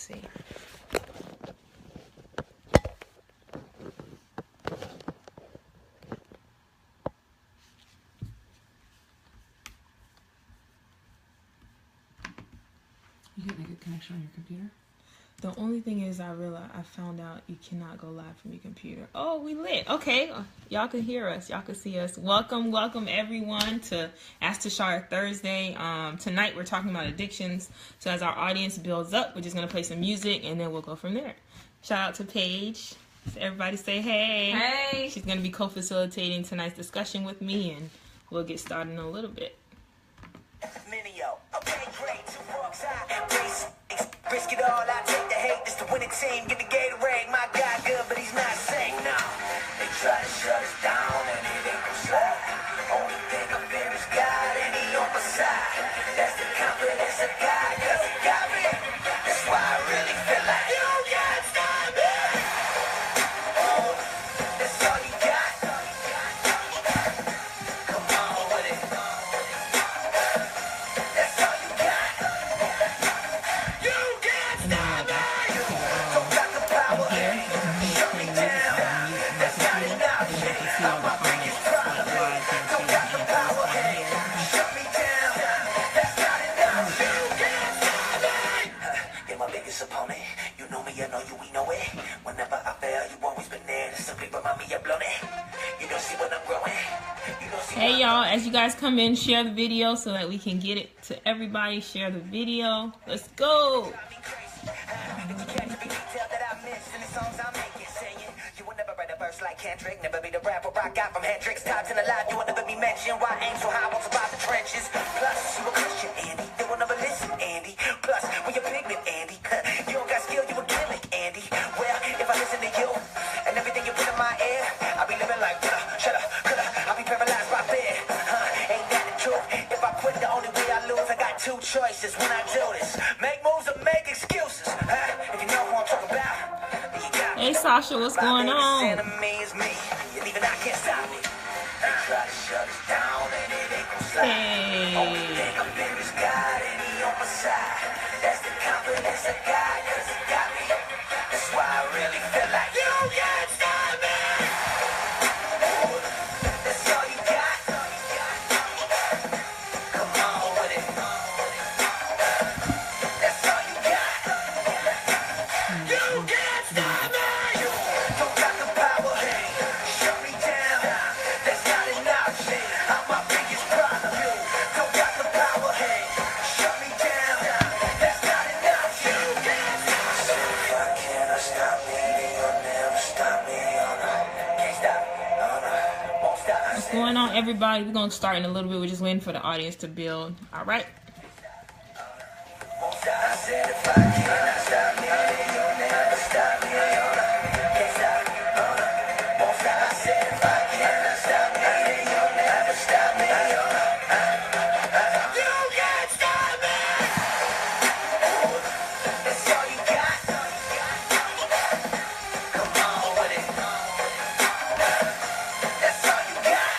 see. You getting a good connection on your computer? The only thing is I found out you cannot go live from your computer. Oh, we lit. Okay. Y'all can hear us. Y'all can see us. Welcome everyone to Ask Tesharia Thursday. Tonight we're talking about addictions. So as our audience builds up, we're just going to play some music and then we'll go from there. Shout out to Paige. So everybody say hey. Hey. She's going to be co-facilitating tonight's discussion with me and we'll get started in a little bit. Okay, great. 2 walks out. Risk it all. I take the hate. This the winning team. Get the Gatorade. My guy good, but he's not safe. No. They try to shut us down, and it ain't no slide. Only thing I fear is God, and he on my side. That's the confidence I got, 'cause he got me. That's why I really feel like you can't stop me. Oh, that's all you got. Come on with it. That's all you got. You can't stop me. Don't got the power. Shut me down. That's not enough. I'm my biggest problem. Don't got the power. Shut me down. That's not enough. You can't stop me. You're my biggest opponent. You know me, I know you, we know it. Whenever I fail, you always been there to simply remind me you're blown it. You don't see when I'm growing. You don't see. Hey y'all, as you guys come in, share the video so that we can get it to everybody. Share the video. Let's go. Like Kendrick, never be the rapper I got from Hendrix. Times in the life you will never be mentioned. Why aim so high, won't survive the trenches. Plus, you a Christian, Andy. They will never listen, Andy. Plus, when you're pigment, Andy, you don't got skill, you a gimmick, Andy. Well, if I listen to you and everything you put in my ear, I'll be living like shoulda, coulda. I'll be paralyzed by fear. Ain't that the truth? If I quit, the only way I lose. I got 2 choices when I do this: make moves or make excuses. If you know who I'm talking about. Hey Sasha, what's going on? Enemy is me, and even I can't stop me. They try to shut us down, and it ain't no slide. Only thing I fear is God, and he on my side. That's the confidence I got, 'cause he got me. That's why I really feel like you can't stop me. Oh, that's all you got. Come on with it. That's all you got. You can't stop me. Don't got the power. Shut me down. That's not enough. I'm my biggest problem. Don't got the power. Shut me down. That's not enough. You can't stop me. If I cannot stop me, you'll never stop me. Can't stop. Won't stop. What's going on, everybody? We're going to start in a little bit. We're just waiting for the audience to build. All right. Won't stop. I said if I cannot stop me, you'll never stop me. Can't stop. Won't stop. I said if I cannot stop me, you'll never stop me. You can't stop me. Oh, that's all you got. Come on with it. That's all you got.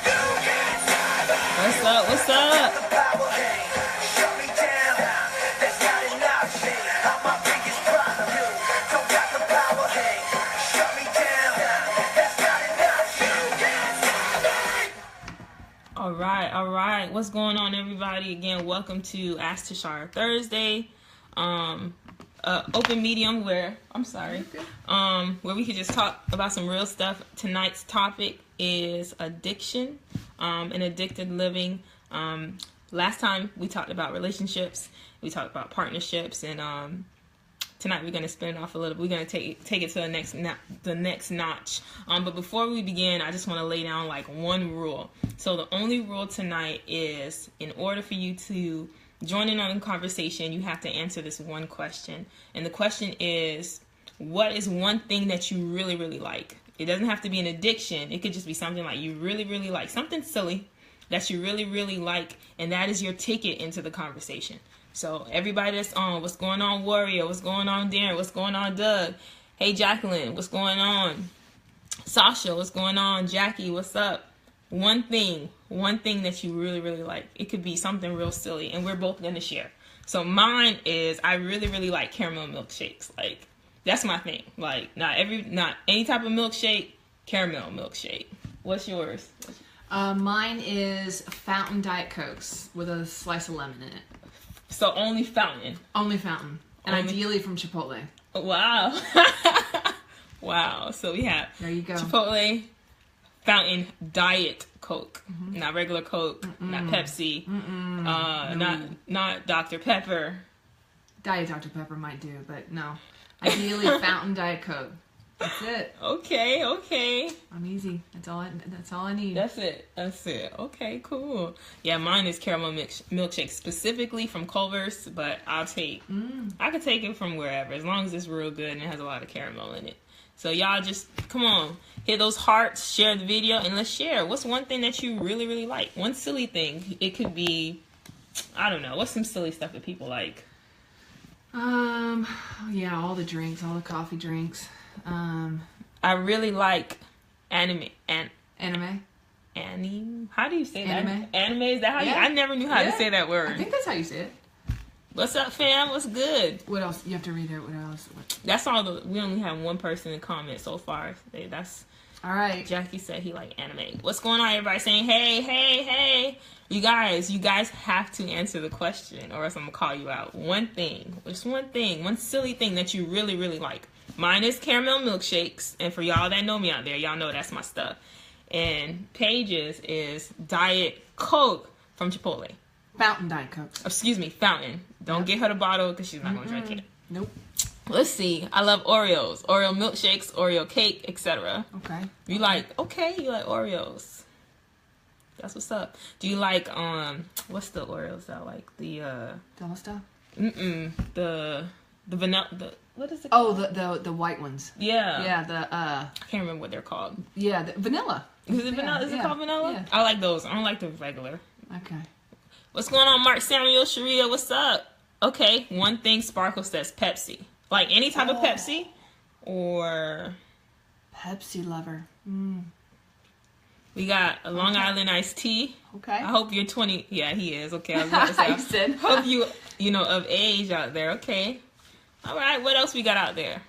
You can't stop me. What's up? What's up? The power, shut me down. That's not enough. I'm my biggest problem. Don't got the power, shut me down. That's not enough. You can't stop me. All right. What's going on, everybody? Again, welcome to Ask Tesharia Thursday. Open medium where where we could just talk about some real stuff. Tonight's topic is addiction and addicted living. Last time we talked about relationships, we talked about partnerships, and tonight we're going to spin it off a little bit. We're going to take it to the next notch. But before we begin, I just want to lay down like one rule. So the only rule tonight is, in order for you to join in on the conversation, you have to answer this one question. And the question is, what is one thing that you really, really like? It doesn't have to be an addiction. It could just be something like you really, really like. Something silly that you really, really like. And that is your ticket into the conversation. So everybody that's on, what's going on, Warrior? What's going on, Darren? What's going on, Doug? Hey, Jacqueline, what's going on? Sasha, what's going on? Jackie, what's up? One thing that you really, really like. It could be something real silly, and we're both going to share. So mine is, I really, really like caramel milkshakes. Like, that's my thing. Like, not any type of milkshake, caramel milkshake. What's yours? Mine is fountain Diet Cokes with a slice of lemon in it. So only fountain. Only fountain. And ideally from Chipotle. Wow. Wow. So we have there you go. Chipotle, fountain Diet Coke. Not regular Coke, not Pepsi, not Dr. Pepper. Diet Dr. Pepper might do, but no. Ideally fountain Diet Coke. That's it. Okay. I'm easy. That's all I need. That's it. Okay, cool. Yeah, mine is caramel milkshake specifically from Culver's, but I could take it from wherever as long as it's real good and it has a lot of caramel in it. So y'all just come on, hit those hearts, share the video, and let's share. What's one thing that you really, really like? One silly thing. It could be, I don't know. What's some silly stuff that people like? Yeah, all the drinks, all the coffee drinks. I really like anime. Anime? How do you say that? Anime? Anime? Is that how you? I never knew how to say that word. I think that's how you say it. What's up, fam? What's good? What else? You have to read it. What else? That's all. We only have one person in comment so far. That's all right. Jackie said he liked anime. What's going on? Everybody saying, hey. You guys have to answer the question or else I'm going to call you out. One thing, one silly thing that you really, really like. Mine is caramel milkshakes. And for y'all that know me out there, y'all know that's my stuff. And Paige's is Diet Coke from Chipotle. Fountain Diet Coke. Excuse me, fountain. Don't get her the bottle because she's not going to drink it. Nope. Let's see. I love Oreos. Oreo milkshakes, Oreo cake, etc. Okay. You like Oreos. That's what's up. Do you like what's the Oreos I like? The Della stuff? The vanilla what is it called? Oh, the white ones. Yeah. Yeah, I can't remember what they're called. Yeah, the vanilla. Is it vanilla? Is it called vanilla? Yeah. I like those. I don't like the regular. Okay. What's going on, Mark Samuel, Sharia? What's up? Okay, one thing Sparkle says Pepsi. Like any type of Pepsi or Pepsi lover. We got a Long Island iced tea. Okay. I hope you're 20. Yeah, he is. Okay, I was about to say. Hope you know of age out there. Okay. All right. What else we got out there?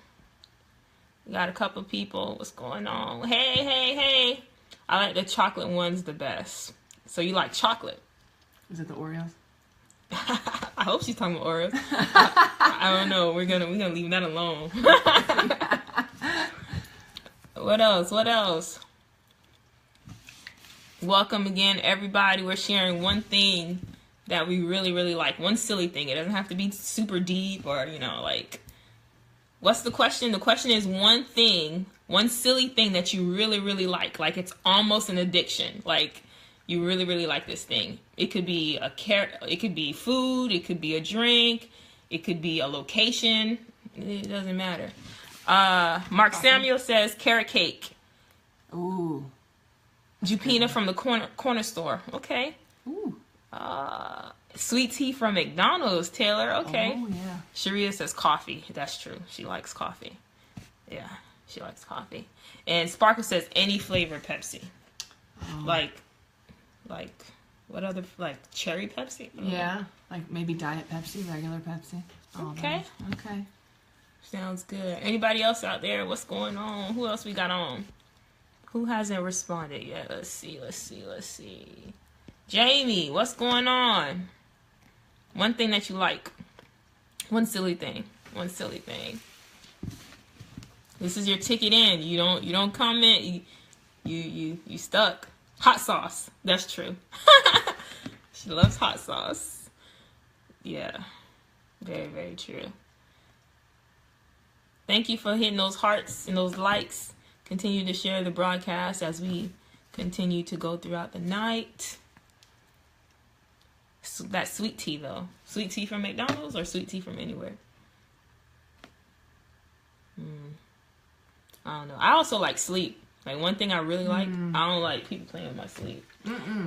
We got a couple people. What's going on? Hey. I like the chocolate ones the best. So you like chocolate? Is it the Oreos? I hope she's talking about Oreos. I don't know. We're gonna leave that alone. What else? Welcome again, everybody. We're sharing one thing that we really, really like. One silly thing. It doesn't have to be super deep or, like... What's the question? The question is one silly thing that you really, really like. Like, it's almost an addiction. Like, you really, really like this thing. It could be it could be food. It could be a drink. It could be a location. It doesn't matter. Mark Samuel says carrot cake. Ooh. Jupina from the corner store. Okay. Ooh. Sweet tea from McDonald's, Taylor. Okay. Oh, yeah. Sharia says coffee. That's true. She likes coffee. Yeah, she likes coffee. And Sparkle says any flavor Pepsi. Oh. Like what other, like cherry Pepsi? Yeah. Like maybe Diet Pepsi, regular Pepsi. Okay. Okay. Sounds good. Anybody else out there? What's going on? Who else we got on? Who hasn't responded yet? Let's see. Jamie, what's going on? One thing that you like. One silly thing. This is your ticket in. You don't comment. You stuck. Hot sauce. That's true. She loves hot sauce. Yeah. Very, very true. Thank you for hitting those hearts and those likes. Continue to share the broadcast as we continue to go throughout the night. So that sweet tea, though. Sweet tea from McDonald's or sweet tea from anywhere? I don't know. I also like sleep. Like, one thing I really like, I don't like people playing with my sleep.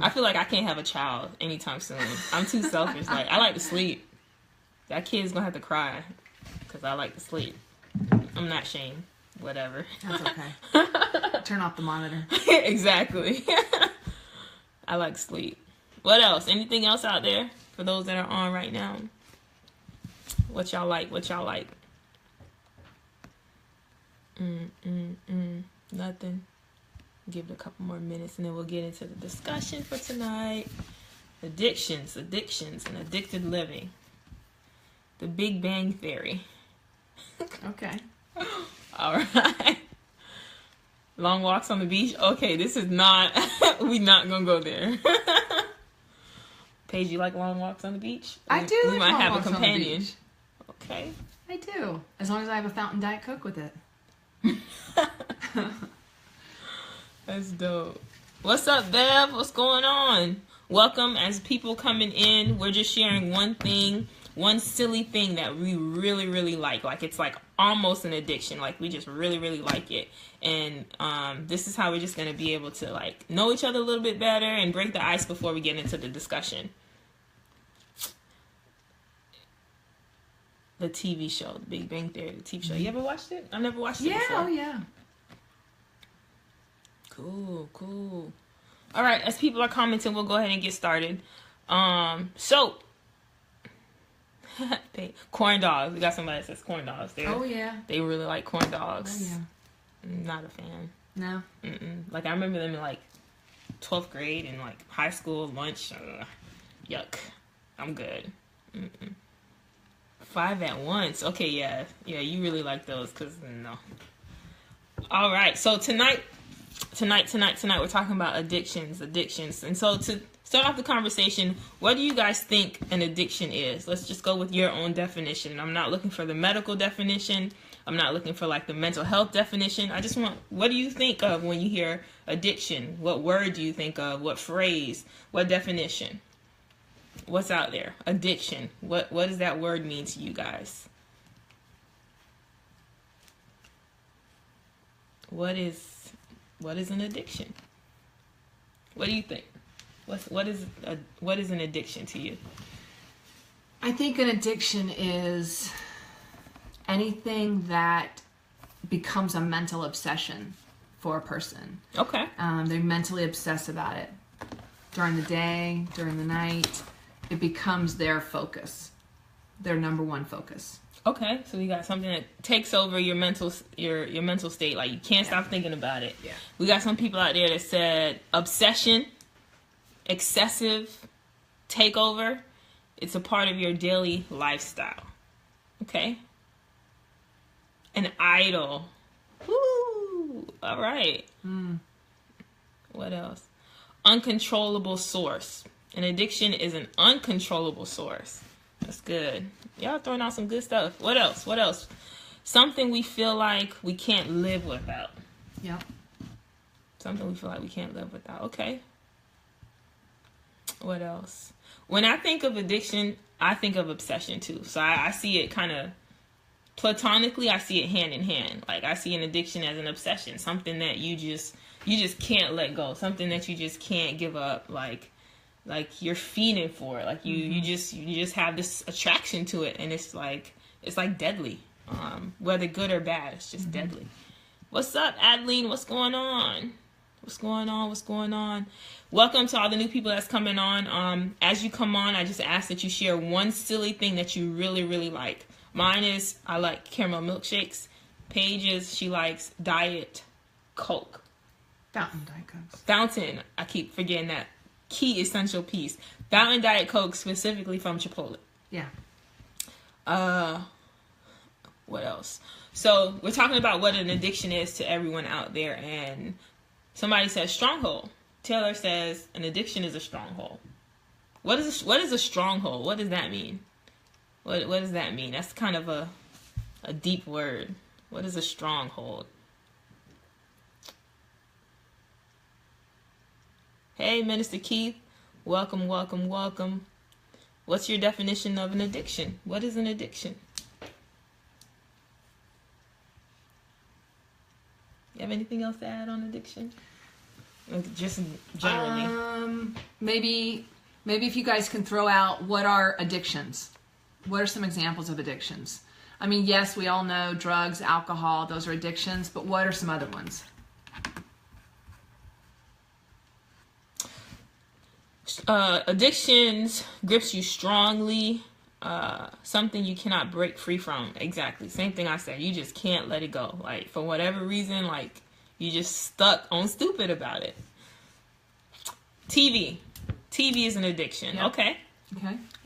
I feel like I can't have a child anytime soon. I'm too selfish. Like, I like to sleep. That kid's gonna have to cry because I like to sleep. I'm not Shane. Whatever. That's okay. Turn off the monitor. Exactly. I like sleep. What else? Anything else out there for those that are on right now? What y'all like? Nothing. Give it a couple more minutes and then we'll get into the discussion for tonight. Addictions, and addicted living. The Big Bang Theory. Okay. All right. Long walks on the beach. Okay, this is not. We're not gonna go there. Paige, you like long walks on the beach? I do. We might have a companion. Okay. I do, as long as I have a fountain Diet Coke with it. That's dope. What's up, Bev? What's going on? Welcome. As people coming in, we're just sharing one thing, one silly thing that we really, really like. Like, it's like almost an addiction. Like, we just really, really like it. And this is how we're just going to be able to, like, know each other a little bit better and break the ice before we get into the discussion. The TV show, The Big Bang Theory, the TV show. You ever watched it? I've never watched it before. Oh, yeah. Cool. All right, as people are commenting, we'll go ahead and get started. So, corn dogs. We got somebody that says corn dogs. Oh, yeah. They really like corn dogs. Oh, yeah. Not a fan. No. Like, I remember them in, like, 12th grade and, like, high school lunch. Yuck. I'm good. 5 at once. Okay, yeah. Yeah, you really like those, because, no. All right, so tonight, we're talking about addictions. And so to start off the conversation, what do you guys think an addiction is? Let's just go with your own definition. I'm not looking for the medical definition. I'm not looking for, like, the mental health definition. I just want, what do you think of when you hear addiction? What word do you think of? What phrase? What definition? What's out there? Addiction. What does that word mean to you guys? What is an addiction? What do you think? What is an addiction to you? I think an addiction is anything that becomes a mental obsession for a person. Okay. They mentally obsess about it during the day, during the night. It becomes their focus, their number one focus. Okay, so we got something that takes over your mental state. Like, you can't stop thinking about it. Yeah. We got some people out there that said obsession, excessive, takeover. It's a part of your daily lifestyle. Okay. An idol. Woo! All right. What else? Uncontrollable source. An addiction is an uncontrollable source. That's good. Y'all throwing out some good stuff. What else? Something we feel like we can't live without. Yep. Something we feel like we can't live without. Okay. What else? When I think of addiction, I think of obsession too. So I see it kind of platonically. I see it hand in hand. Like, I see an addiction as an obsession, something that you just can't let go, something that you just can't give up. Like you're fiending for it. Like you just have this attraction to it, and it's like deadly. Whether good or bad, it's just deadly. What's up, Adeline? What's going on? Welcome to all the new people that's coming on. As you come on, I just ask that you share one silly thing that you really, really like. Mine is, I like caramel milkshakes. Paige she likes Diet Coke. Fountain Diet Cokes. Fountain. I keep forgetting that key essential piece. Fountain Diet Coke, specifically from Chipotle. Yeah. What else? So we're talking about what an addiction is to everyone out there, and somebody says stronghold. Taylor says an addiction is a stronghold. What is a stronghold? What does that mean? What does that mean? That's kind of a deep word. What is a stronghold? Hey, Minister Keith. Welcome. What's your definition of an addiction? What is an addiction? You have anything else to add on addiction? Just generally. Maybe if you guys can throw out, what are addictions? What are some examples of addictions? I mean, yes, we all know drugs, alcohol, those are addictions, but what are some other ones? Addictions grips you strongly. something you cannot break free from. Exactly. Same thing I said. You just can't let it go. Like, for whatever reason, like, you just stuck on stupid about it. TV. TV is an addiction. Yep. Okay.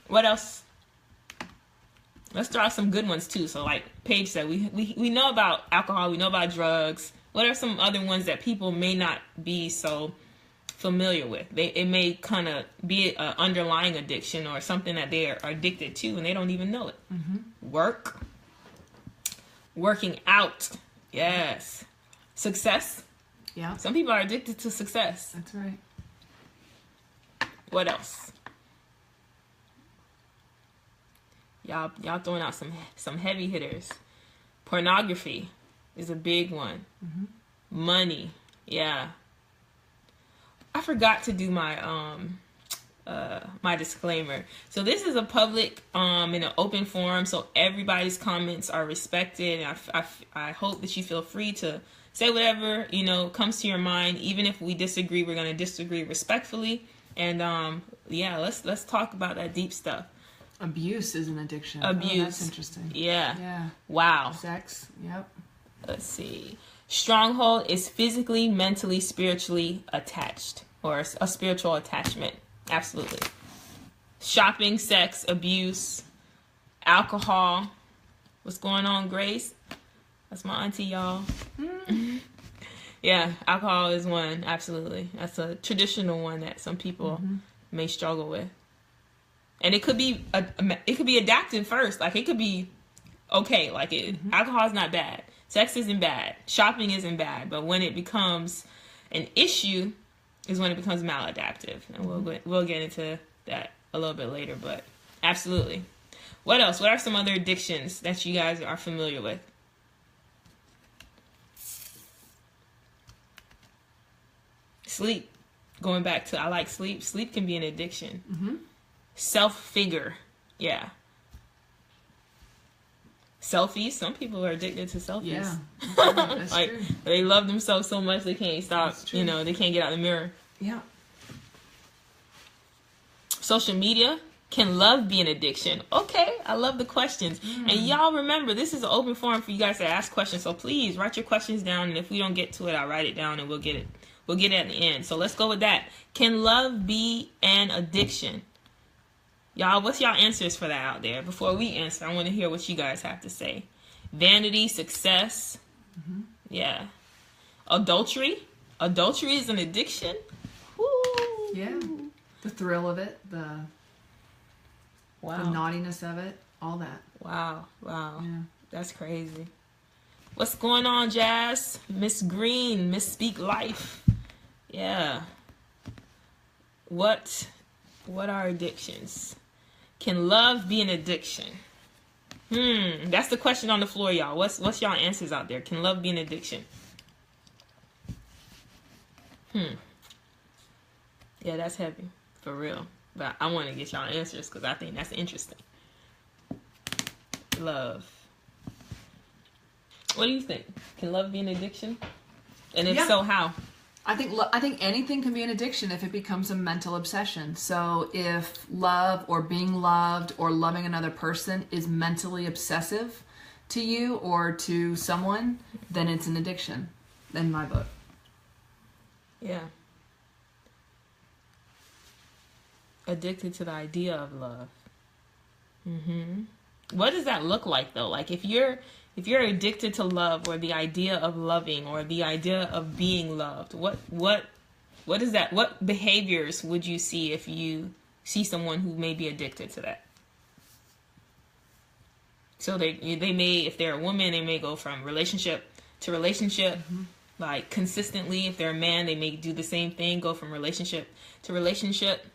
What else? Let's throw out some good ones too. So like Paige said, we know about alcohol, we know about drugs. What are some other ones that people may not be so familiar with? It may kind of be an underlying addiction or something that they are addicted to and they don't even know it. Working out. Yes. Success. Yeah. Some people are addicted to success. That's right. What else? Y'all throwing out some heavy hitters. Pornography is a big one. Money. Yeah. I forgot to do my my disclaimer. So this is a public in an open forum, so everybody's comments are respected. I hope that you feel free to say whatever, you know, comes to your mind. Even if we disagree, we're going to disagree respectfully. And yeah, let's talk about that deep stuff. Abuse is an addiction. Abuse. Oh, that's interesting. Yeah. Wow. Sex. Yep. Let's see. Stronghold is physically, mentally, spiritually attached, or a spiritual attachment. Absolutely. Shopping, sex, abuse, alcohol. What's going on, Grace? That's my auntie, y'all. Yeah, alcohol is one. Absolutely. That's a traditional one that some people may struggle with. And it could be adaptive first. Like, it could be okay. Like, alcohol is not bad. Sex isn't bad. Shopping isn't bad. But when it becomes an issue is when it becomes maladaptive. And we'll get into that a little bit later. But absolutely. What else? What are some other addictions that you guys are familiar with? Sleep. Going back to I like sleep. Sleep can be an addiction. Self-figure. Yeah. Selfies. Some people are addicted to selfies. Yeah. That's like, true. They love themselves so much they can't stop. You know, they can't get out of the mirror. Yeah. Social media. Can love be an addiction? Okay, I love the questions. And y'all remember, this is an open forum for you guys to ask questions. So please write your questions down, and if we don't get to it, I'll write it down and we'll get it. We'll get it at the end. So let's go with that. Can love be an addiction? Y'all, what's y'all answers for that out there? Before we answer, I want to hear what you guys have to say. Vanity, success. Yeah. Adultery. Adultery is an addiction. Woo. Yeah. The thrill of it, the naughtiness of it, all that. Wow. Yeah. That's crazy. What's going on, Jazz? Miss Green, Miss Speak Life. Yeah. What are addictions? Can love be an addiction? That's the question on the floor, y'all. What's y'all answers out there? Can love be an addiction? Yeah, that's heavy. For real. But I want to get y'all answers because I think that's interesting. Love. What do you think? Can love be an addiction? And if so, how? I think anything can be an addiction if it becomes a mental obsession. So if love or being loved or loving another person is mentally obsessive to you or to someone, then it's an addiction in my book. Yeah. Addicted to the idea of love. What does that look like though? Like if you're addicted to love or the idea of loving or the idea of being loved, what is that? What behaviors would you see if you see someone who may be addicted to that? So they may, if they're a woman, they may go from relationship to relationship, like consistently. If they're a man, they may do the same thing, go from relationship to relationship.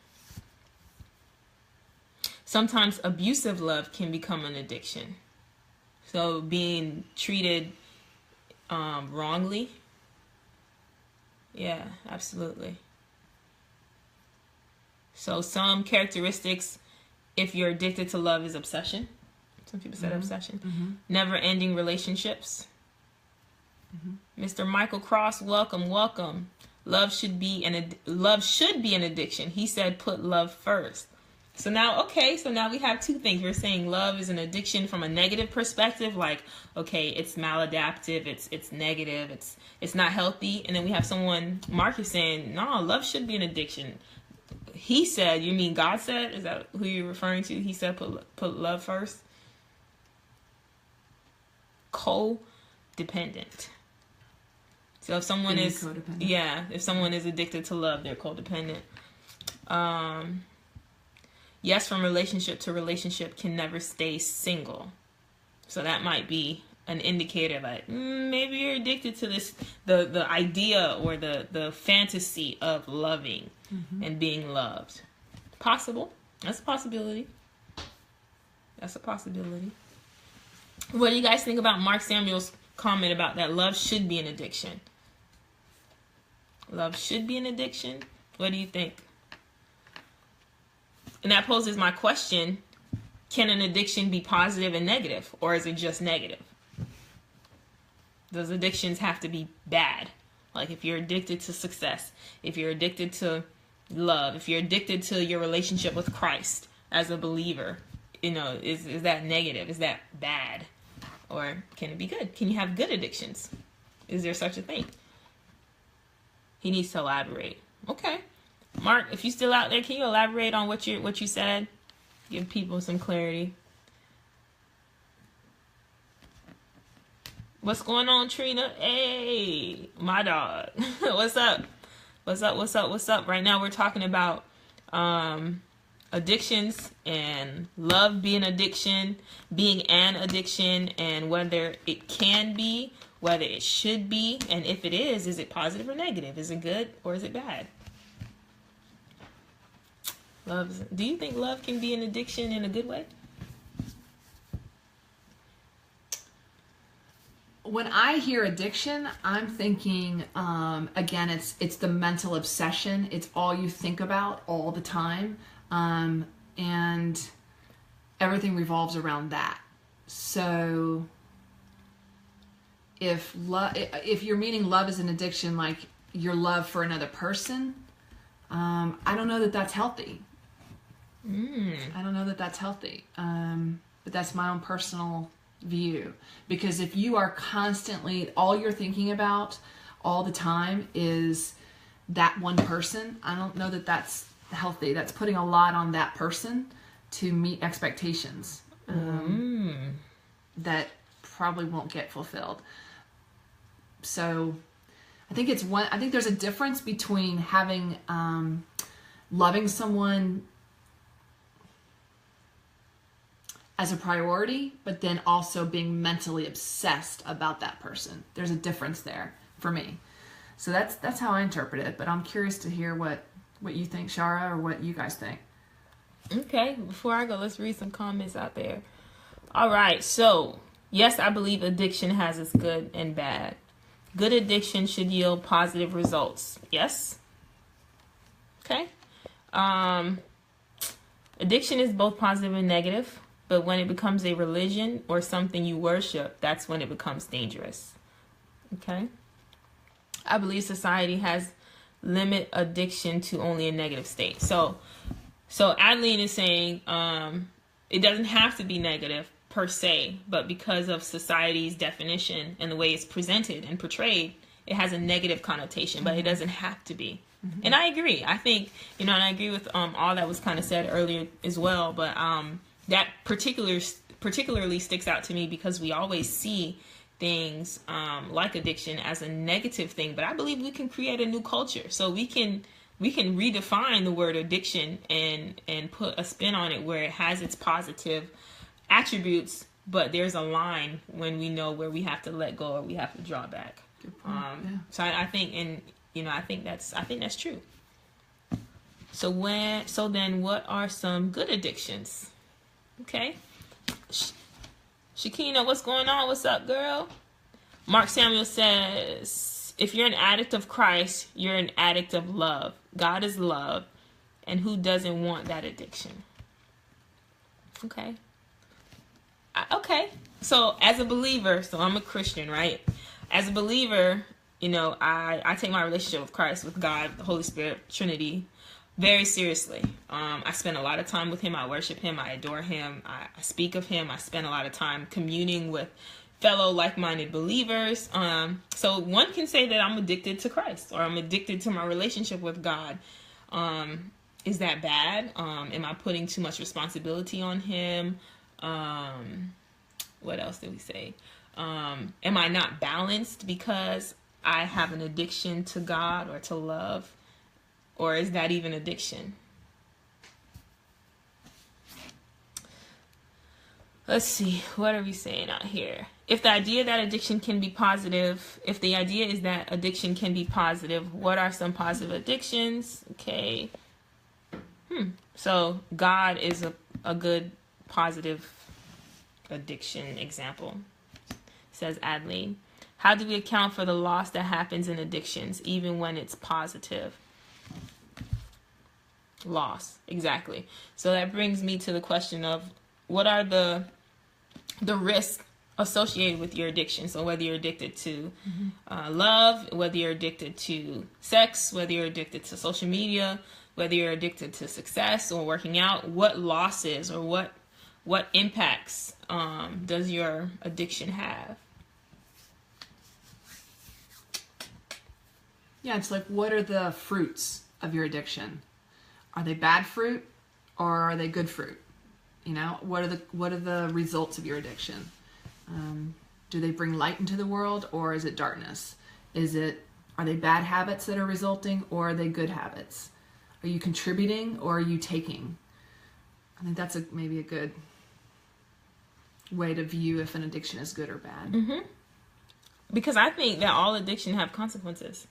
Sometimes abusive love can become an addiction. So being treated wrongly. Yeah, absolutely. So some characteristics, if you're addicted to love, is obsession. Some people said obsession. Never-ending relationships. Mr. Michael Cross, welcome. Love should be an addiction. He said, put love first. So now we have two things. We're saying love is an addiction from a negative perspective, like, okay, it's maladaptive, it's negative, it's not healthy. And then we have someone, Mark, is saying, no, love should be an addiction. He said, you mean God said? Is that who you're referring to? He said put love first. Codependent. So if someone is codependent. If someone is addicted to love, they're codependent. Yes, from relationship to relationship can never stay single. So that might be an indicator that maybe you're addicted to this, the idea or the fantasy of loving and being loved. Possible. That's a possibility. That's a possibility. What do you guys think about Mark Samuel's comment about that love should be an addiction? Love should be an addiction? What do you think? And that poses my question, can an addiction be positive and negative, or is it just negative? Does addictions have to be bad? Like if you're addicted to success, if you're addicted to love, if you're addicted to your relationship with Christ as a believer, is that negative? Is that bad? Or can it be good? Can you have good addictions? Is there such a thing? He needs to elaborate. Okay. Mark, if you're still out there, can you elaborate on what you said? Give people some clarity. What's going on, Trina? Hey, my dog. What's up? What's up? What's up? What's up? Right now we're talking about addictions and love being addiction, being an addiction, and whether it can be, whether it should be, and if it is it positive or negative? Is it good or is it bad? Do you think love can be an addiction in a good way? When I hear addiction, I'm thinking, again, it's the mental obsession. It's all you think about all the time. And everything revolves around that. So if you're meaning love is an addiction, like your love for another person, I don't know that that's healthy. I don't know that that's healthy. But that's my own personal view. Because if you are constantly, all you're thinking about all the time is that one person, I don't know that that's healthy. That's putting a lot on that person to meet expectations that probably won't get fulfilled. So I think there's a difference between having loving someone as a priority, but then also being mentally obsessed about that person. There's a difference there for me. So that's how I interpret it. But I'm curious to hear what you think, Shara, or what you guys think. Okay, before I go, let's read some comments out there. All right, so yes, I believe addiction has its good and bad. Good addiction should yield positive results. Yes. Okay. Addiction is both positive and negative. But when it becomes a religion or something you worship, that's when it becomes dangerous. Okay? I believe society has limit addiction to only a negative state. So Adeline is saying it doesn't have to be negative per se, but because of society's definition and the way it's presented and portrayed, it has a negative connotation, but it doesn't have to be. And I agree. I think, and I agree with all that was kind of said earlier as well, but that particularly sticks out to me because we always see things like addiction as a negative thing, but I believe we can create a new culture. So we can redefine the word addiction and put a spin on it where it has its positive attributes, but there's a line when we know where we have to let go or we have to draw back. Good point. Yeah. So I think, I think that's true. So then what are some good addictions? Okay. Shakina, what's going on? What's up, girl? Mark Samuel says, if you're an addict of Christ, you're an addict of love. God is love. And who doesn't want that addiction? Okay. Okay. So as a believer, so I'm a Christian, right? As a believer, I take my relationship with Christ, with God, the Holy Spirit, Trinity, very seriously. I spend a lot of time with him. I worship him. I adore him. I speak of him. I spend a lot of time communing with fellow like-minded believers. So one can say that I'm addicted to Christ, or I'm addicted to my relationship with God. Is that bad? Am I putting too much responsibility on him? What else did we say? Am I not balanced because I have an addiction to God or to love? Or is that even addiction? Let's see. What are we saying out here? If the idea that addiction can be positive, if the idea is that addiction can be positive, what are some positive addictions? Okay. So God is a good positive addiction example, says Adeline. How do we account for the loss that happens in addictions, even when it's positive? Loss, exactly. So that brings me to the question of what are the risks associated with your addiction. So whether you're addicted to love, whether you're addicted to sex, whether you're addicted to social media, whether you're addicted to success or working out, what losses or what impacts does your addiction have? Yeah, it's like, what are the fruits of your addiction? Are they bad fruit or are they good fruit? You know, what are the results of your addiction? Do they bring light into the world, or is it darkness? Are they bad habits that are resulting, or are they good habits? Are you contributing or are you taking? I think that's maybe a good way to view if an addiction is good or bad. Because I think that all addiction have consequences,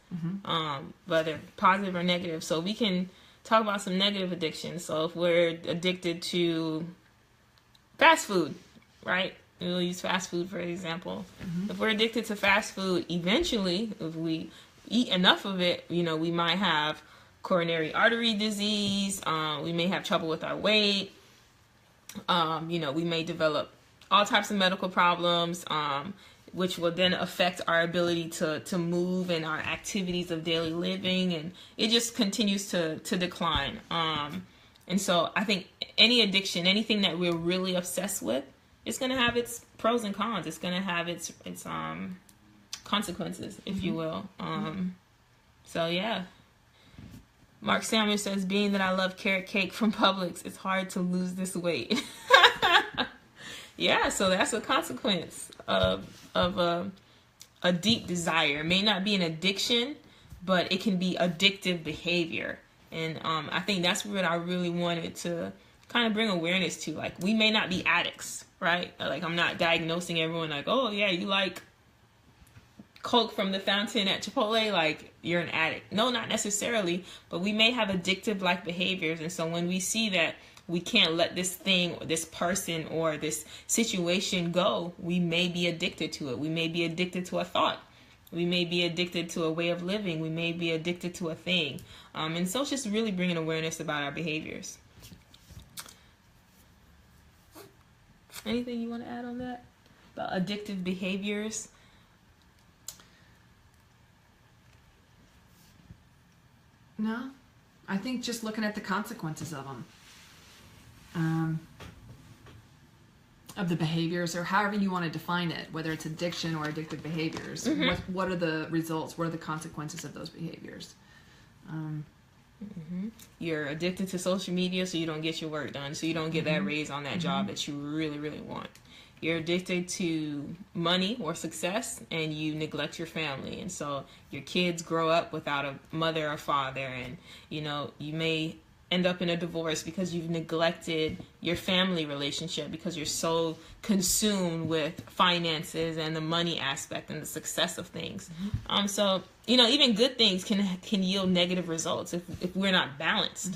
whether positive or negative. So we can talk about some negative addictions. So if we're addicted to fast food, right? We'll use fast food for example. If we're addicted to fast food, eventually, if we eat enough of it, we might have coronary artery disease. We may have trouble with our weight. We may develop all types of medical problems, which will then affect our ability to move and our activities of daily living, and it just continues to decline. And so I think any addiction, anything that we're really obsessed with, it's going to have its pros and cons. It's going to have its consequences, if you will. So yeah. Mark Samuel says, being that I love carrot cake from Publix, it's hard to lose this weight. Yeah, so that's a consequence of a deep desire. It may not be an addiction, but it can be addictive behavior. And I think that's what I really wanted to kind of bring awareness to. Like, we may not be addicts, right? Like, I'm not diagnosing everyone like, oh yeah, you like Coke from the fountain at Chipotle, like you're an addict. No, not necessarily, but we may have addictive like behaviors. And so when we see that we can't let this thing or this person or this situation go, we may be addicted to it. We may be addicted to a thought. We may be addicted to a way of living. We may be addicted to a thing. And so it's just really bringing awareness about our behaviors. Anything you want to add on that? About addictive behaviors? No, I think just looking at the consequences of them. Of the behaviors, or however you want to define it, whether it's addiction or addictive behaviors. What are the results? What are the consequences of those behaviors? You're addicted to social media, so you don't get your work done, so you don't get that raise on that job that you really, really want. You're addicted to money or success, and you neglect your family, and so your kids grow up without a mother or father, and you may end up in a divorce because you've neglected your family relationship because you're so consumed with finances and the money aspect and the success of things. So even good things can yield negative results if we're not balanced.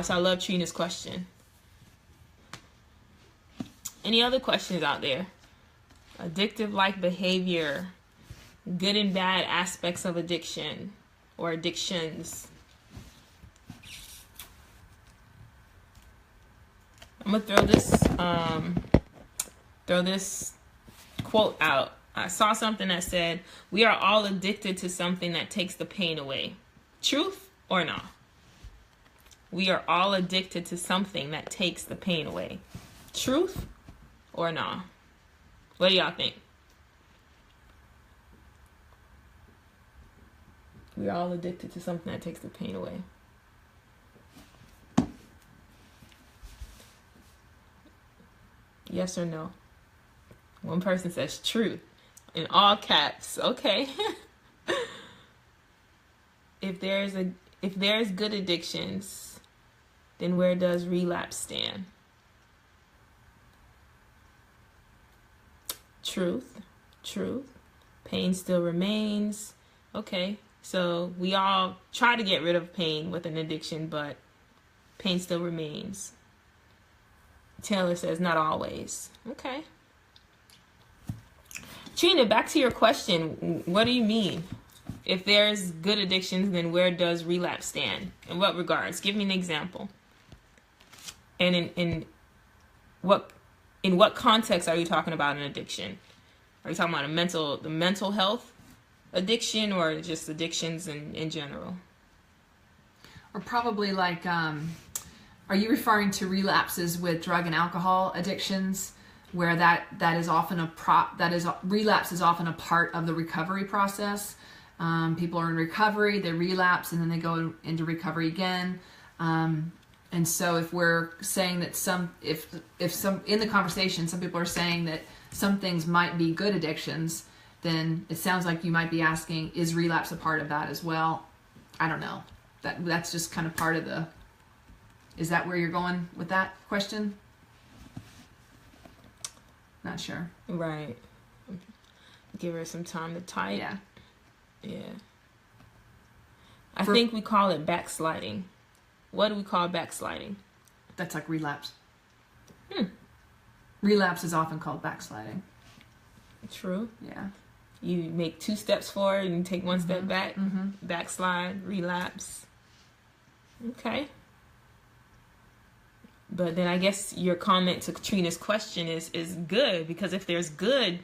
So I love Trina's question. Any other questions out there? Addictive like behavior, good and bad aspects of addiction or addictions. I'm gonna throw this quote out. I saw something that said, "We are all addicted to something that takes the pain away." Truth or not? we are all addicted to something that takes the pain away. Truth or nah? What do y'all think? We're all addicted to something that takes the pain away. Yes or no? One person says truth in all caps. Okay. If there's good addictions, then where does relapse stand? Truth. Pain still remains. Okay. So we all try to get rid of pain with an addiction, but pain still remains. Taylor says not always. Okay. Trina, back to your question. What do you mean? If there's good addictions, then where does relapse stand? In what regards? Give me an example. And in what context are you talking about an addiction? Are you talking about the mental health addiction, or just addictions in general? Or probably like, are you referring to relapses with drug and alcohol addictions, where that is often relapse is often a part of the recovery process? People are in recovery, they relapse, and then they go into recovery again. And so if we're saying that if in the conversation, some people are saying that some things might be good addictions, then it sounds like you might be asking, is relapse a part of that as well? I don't know. That's just kind of part of the... Is that where you're going with that question? Not sure. Right. Give her some time to type. Yeah. I think we call it backsliding. What do we call backsliding? That's like relapse. Relapse is often called backsliding. True. Yeah. You make 2 steps forward and you take 1 step back. Backslide, relapse. Okay. But then I guess your comment to Katrina's question is good, because if there's good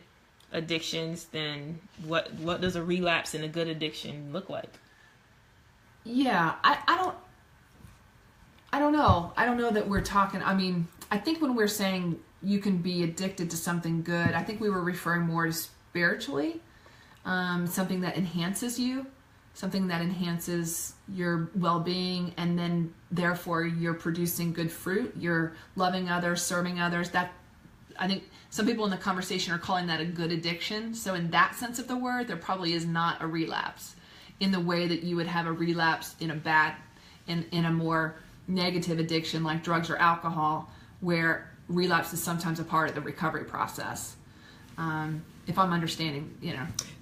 addictions, then what does a relapse in a good addiction look like? Yeah, I don't know. I don't know that we're talking. I mean, I think when we're saying you can be addicted to something good, I think we were referring more to spiritually, something that enhances you, something that enhances your well-being, and then therefore you're producing good fruit. You're loving others, serving others. That, I think some people in the conversation are calling that a good addiction. So in that sense of the word, there probably is not a relapse in the way that you would have a relapse in a more negative addiction like drugs or alcohol, where relapse is sometimes a part of the recovery process. If I'm understanding,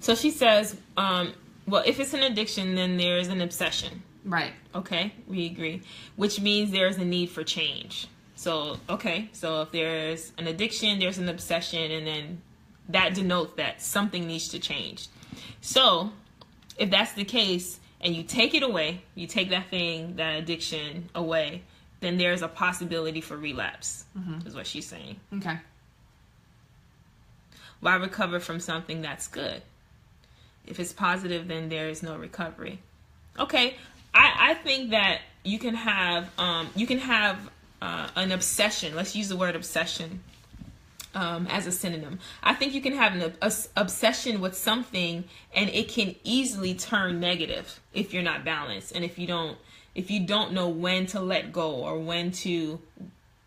So she says, well, if it's an addiction, then there is an obsession. Right. Okay, we agree. Which means there is a need for change. So, okay, so if there's an addiction, there's an obsession, and then that denotes that something needs to change. So, if that's the case, and you take it away, you take that addiction away, then there's a possibility for relapse, is what she's saying. Okay. Why recover from something that's good? If it's positive, then there is no recovery. Okay, I think that you can have an obsession. Let's use the word obsession as a synonym. I think you can have an obsession with something, and it can easily turn negative if you're not balanced, and if you don't know when to let go or when to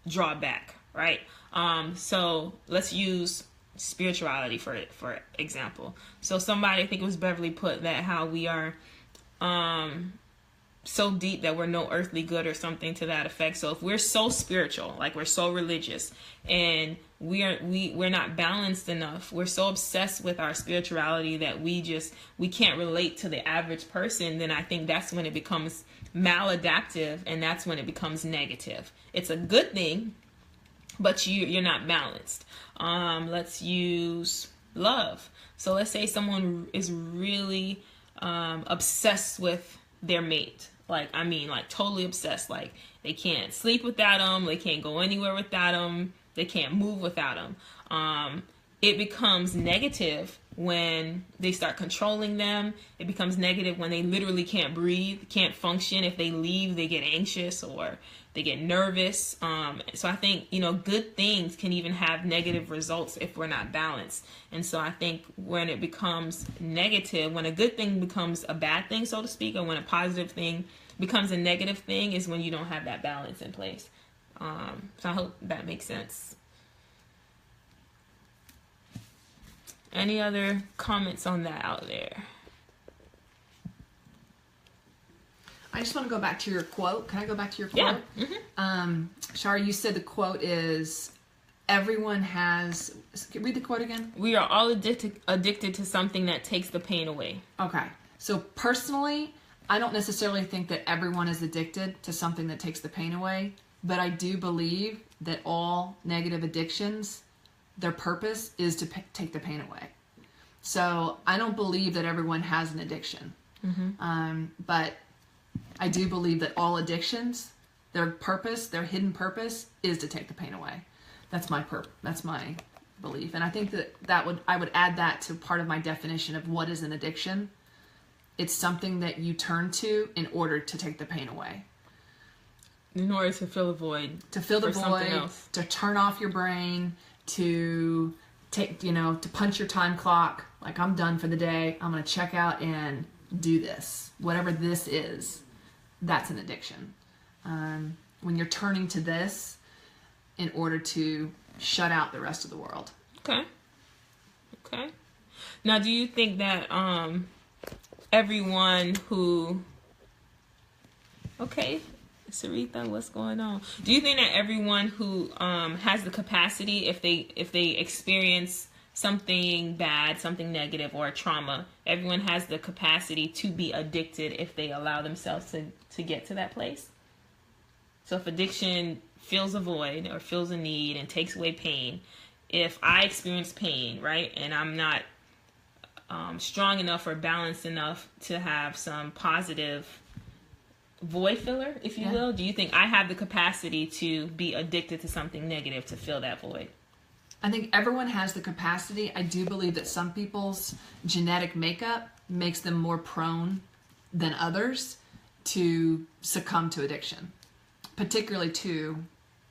draw back, right? So let's use spirituality for example. So somebody, I think it was Beverly, put that how we are so deep that we're no earthly good or something to that effect. So if we're so spiritual, like we're so religious, and we're not balanced enough, we're so obsessed with our spirituality that we can't relate to the average person, then I think that's when it becomes maladaptive, and that's when it becomes negative. It's a good thing, but you're not balanced. Let's use love. So let's say someone is really obsessed with their mate. Like totally obsessed. Like they can't sleep without them. They can't go anywhere without them. They can't move without them. it becomes negative when they start controlling them. It becomes negative when they literally can't breathe, can't function. If they leave, they get anxious or they get nervous. So I think, good things can even have negative results if we're not balanced. And so I think when it becomes negative, when a good thing becomes a bad thing, so to speak, or when a positive thing becomes a negative thing, is when you don't have that balance in place. So I hope that makes sense. Any other comments on that out there? I just want to go back to your quote. Can I go back to your quote? Yeah. Mm-hmm. Shar, you said the quote is, everyone has... Read the quote again. We are all addicted to something that takes the pain away. Okay. So personally, I don't necessarily think that everyone is addicted to something that takes the pain away, but I do believe that all negative addictions, their purpose is to take the pain away. So I don't believe that everyone has an addiction. Mm-hmm. But I do believe that all addictions, their purpose, their hidden purpose, is to take the pain away. That's my belief. And I think I would add that to part of my definition of what is an addiction. It's something that you turn to in order to take the pain away. In order to fill the void. To fill the void, to turn off your brain, to take, to punch your time clock. Like, I'm done for the day. I'm going to check out and do this. Whatever this is, that's an addiction. When you're turning to this in order to shut out the rest of the world. Okay. Now, do you think that everyone who... Okay, Sarita, what's going on? Do you think that everyone who has the capacity, if they experience something bad, something negative, or a trauma, everyone has the capacity to be addicted if they allow themselves to get to that place? So if addiction fills a void or fills a need and takes away pain, if I experience pain, right, and I'm not strong enough or balanced enough to have some positive void filler, if you will, do you think I have the capacity to be addicted to something negative to fill that void? I think everyone has the capacity. I do believe that some people's genetic makeup makes them more prone than others to succumb to addiction, particularly to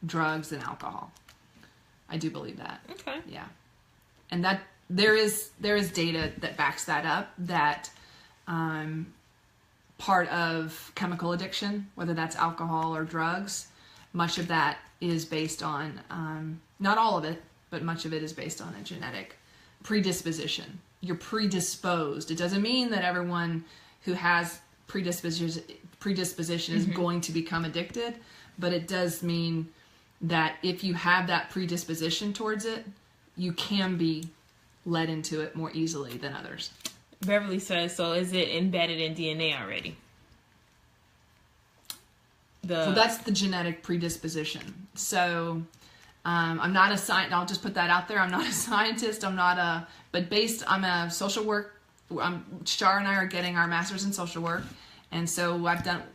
drugs and alcohol. I do believe that. Okay. Yeah. And that there is data that backs that up, that part of chemical addiction, whether that's alcohol or drugs, much of that is based on, not all of it, but much of it is based on a genetic predisposition. You're predisposed. It doesn't mean that everyone who has predisposition is going to become addicted, but it does mean that if you have that predisposition towards it, you can be led into it more easily than others. Beverly says, so is it embedded in DNA already? So that's the genetic predisposition. So I'm not a scientist. I'll just put that out there. I'm not a scientist. I'm a social work. Shar and I are getting our master's in social work. And so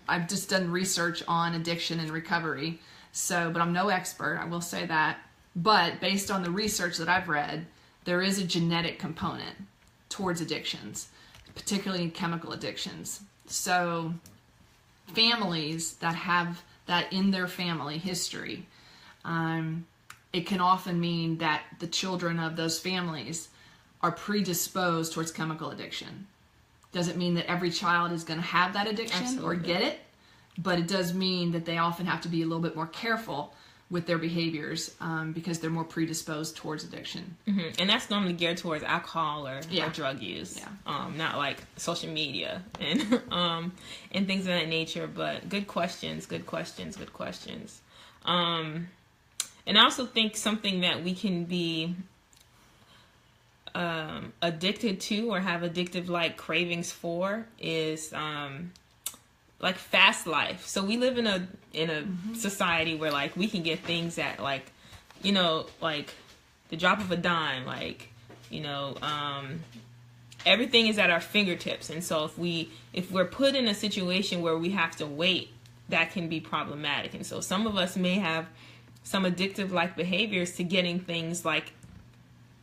I've just done research on addiction and recovery. So, but I'm no expert. I will say that. But based on the research that I've read, there is a genetic component towards addictions, particularly chemical addictions. So families that have that in their family history, it can often mean that the children of those families are predisposed towards chemical addiction. Doesn't mean that every child is going to have that addiction Absolutely. Or get it, but it does mean that they often have to be a little bit more careful with their behaviors because they're more predisposed towards addiction. Mm-hmm. And that's normally geared towards alcohol or drug use, not like social media and things of that nature. But good questions. And I also think something that we can be addicted to or have addictive like cravings for is like fast life. So we live in a society where like we can get things at like, like the drop of a dime, like, everything is at our fingertips. And so if we're put in a situation where we have to wait, that can be problematic. And so some of us may have some addictive like behaviors to getting things like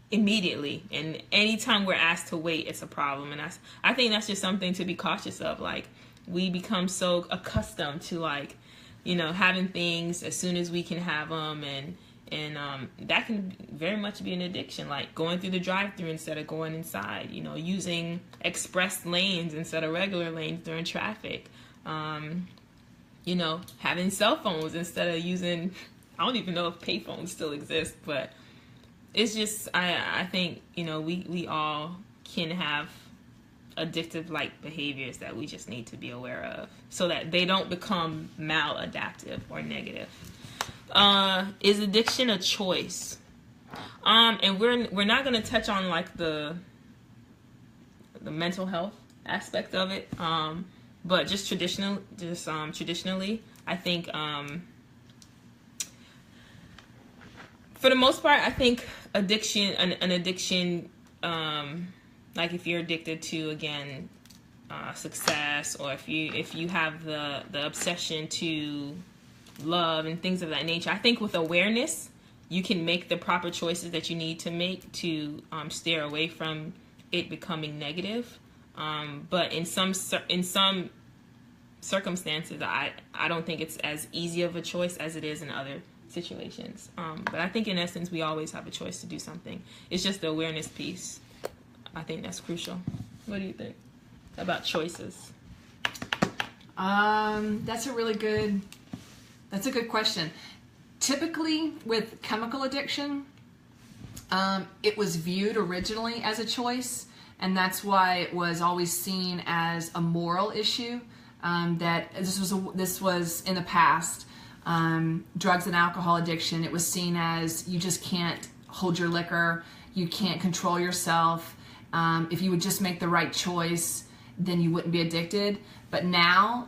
immediately, and anytime we're asked to wait, it's a problem. And I think that's just something to be cautious of. Like, we become so accustomed to, like, you know, having things as soon as we can have them, and that can very much be an addiction. Like going through the drive-thru instead of going inside, you know, using express lanes instead of regular lanes during traffic, you know, having cell phones instead of using, I don't even know if payphones still exist, but it's just, I think, you know, we all can have addictive like behaviors that we just need to be aware of so that they don't become maladaptive or negative. Is addiction a choice? And we're not going to touch on like the mental health aspect of it, but just traditionally, I think for the most part, I think addiction, an addiction, like if you're addicted to, again, success, or if you have the obsession to love and things of that nature, I think with awareness, you can make the proper choices that you need to make to steer away from it becoming negative. But in some circumstances, I don't think it's as easy of a choice as it is in other situations. But I think in essence, we always have a choice to do something. It's just the awareness piece. I think that's crucial. What do you think about choices? That's a good question. Typically with chemical addiction, it was viewed originally as a choice, and that's why it was always seen as a moral issue. That this was in the past. Drugs and alcohol addiction, it was seen as you just can't hold your liquor, you can't control yourself. If you would just make the right choice, then you wouldn't be addicted. But now,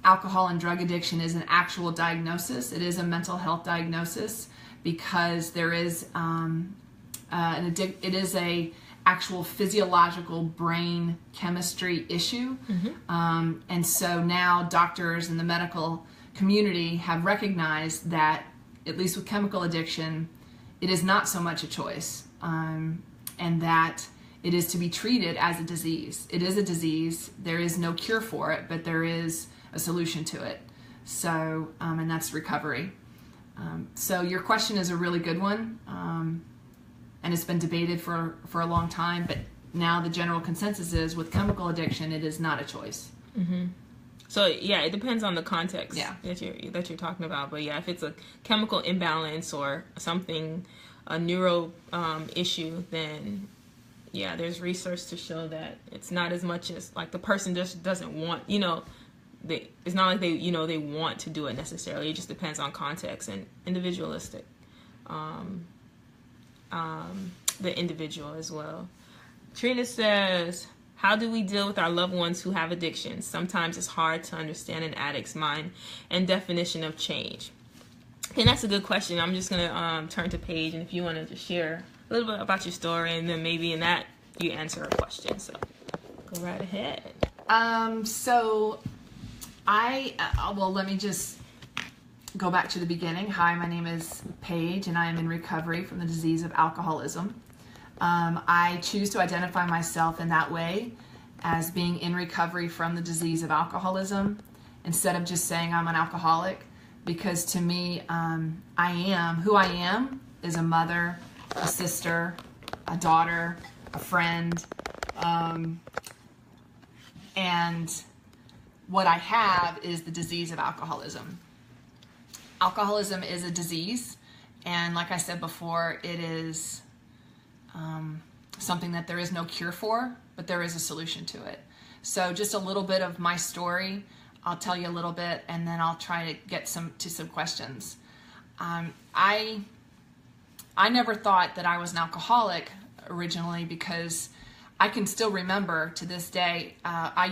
alcohol and drug addiction is an actual diagnosis. It is a mental health diagnosis because there is it is a actual physiological brain chemistry issue. Mm-hmm. And so now doctors and the medical community have recognized that, at least with chemical addiction, it is not so much a choice, and that it is to be treated as a disease. It is a disease. There is no cure for it, but there is a solution to it. So, and that's recovery. So your question is a really good one, and it's been debated for a long time, but now the general consensus is with chemical addiction, it is not a choice. Mm-hmm. So yeah, it depends on the context that you're talking about. But yeah, if it's a chemical imbalance or something, a neuro issue, then yeah, there's research to show that it's not as much as like the person just doesn't want, you know, it's not like they, you know, they want to do it necessarily. It just depends on context and individualistic, the individual as well. Trina says, how do we deal with our loved ones who have addictions? Sometimes it's hard to understand an addict's mind and definition of change. And that's a good question. I'm just going to turn to Paige, and if you want to just share a little bit about your story, and then maybe in that you answer a question. So go right ahead. Well, let me just go back to the beginning. Hi, my name is Paige, and I am in recovery from the disease of alcoholism. I choose to identify myself in that way, as being in recovery from the disease of alcoholism, instead of just saying I'm an alcoholic, because to me, who I am is a mother, a sister, a daughter, a friend, and what I have is the disease of alcoholism. Alcoholism is a disease, and like I said before, it is something that there is no cure for, but there is a solution to it. So just a little bit of my story. I'll tell you a little bit, and then I'll try to get some questions. I never thought that I was an alcoholic originally, because I can still remember to this day, I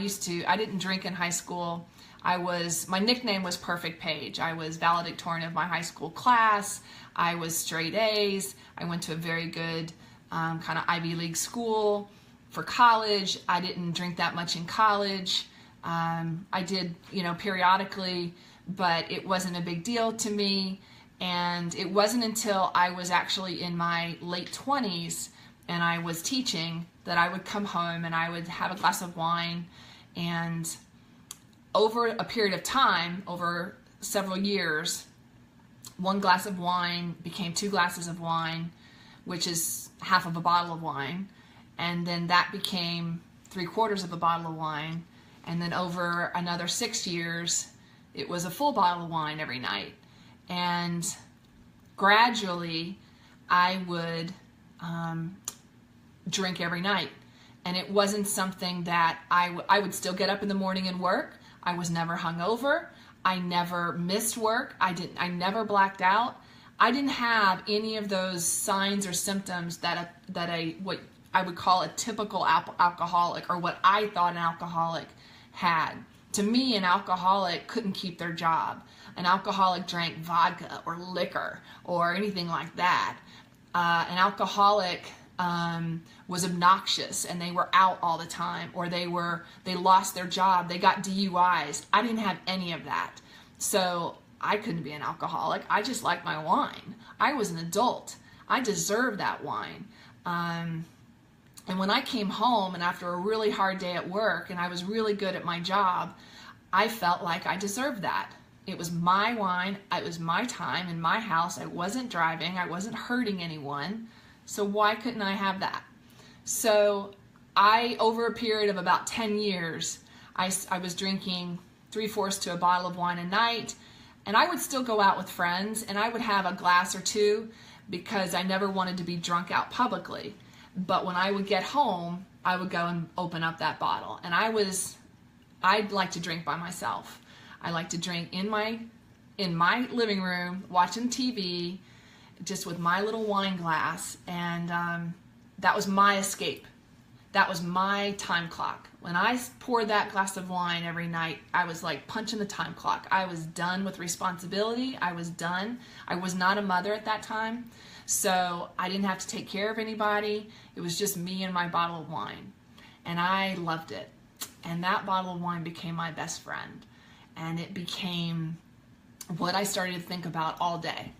didn't drink in high school. My nickname was Perfect Paige. I was valedictorian of my high school class. I was straight A's. I went to a very good kind of Ivy League school for college. I didn't drink that much in college. I did, periodically, but it wasn't a big deal to me. And it wasn't until I was actually in my late 20s and I was teaching that I would come home and I would have a glass of wine. And over a period of time, over several years, 1 glass of wine became 2 glasses of wine, which is half of a bottle of wine. And then that became 3/4 of a bottle of wine. And then over another 6 years, it was a full bottle of wine every night. And gradually, I would drink every night. And it wasn't something that I would still get up in the morning and work. I was never hungover. I never missed work. I never blacked out. I didn't have any of those signs or symptoms that what I would call a typical alcoholic, or what I thought an alcoholic had. To me, an alcoholic couldn't keep their job. An alcoholic drank vodka or liquor or anything like that. An alcoholic was obnoxious and they were out all the time, or they lost their job, they got DUIs. I didn't have any of that. So I couldn't be an alcoholic. I just liked my wine. I was an adult. I deserved that wine. And when I came home and after a really hard day at work and I was really good at my job, I felt like I deserved that. It was my wine. It was my time in my house. I wasn't driving. I wasn't hurting anyone. So why couldn't I have that? So over a period of about 10 years, I was drinking 3/4 to a bottle of wine a night. And I would still go out with friends and I would have a glass or 2 because I never wanted to be drunk out publicly. But when I would get home, I would go and open up that bottle. And I'd like to drink by myself. I like to drink in my living room, watching TV, just with my little wine glass. And that was my escape. That was my time clock. When I poured that glass of wine every night, I was like punching the time clock. I was done with responsibility. I was done. I was not a mother at that time. So I didn't have to take care of anybody. It was just me and my bottle of wine. And I loved it. And that bottle of wine became my best friend. And it became what I started to think about all day.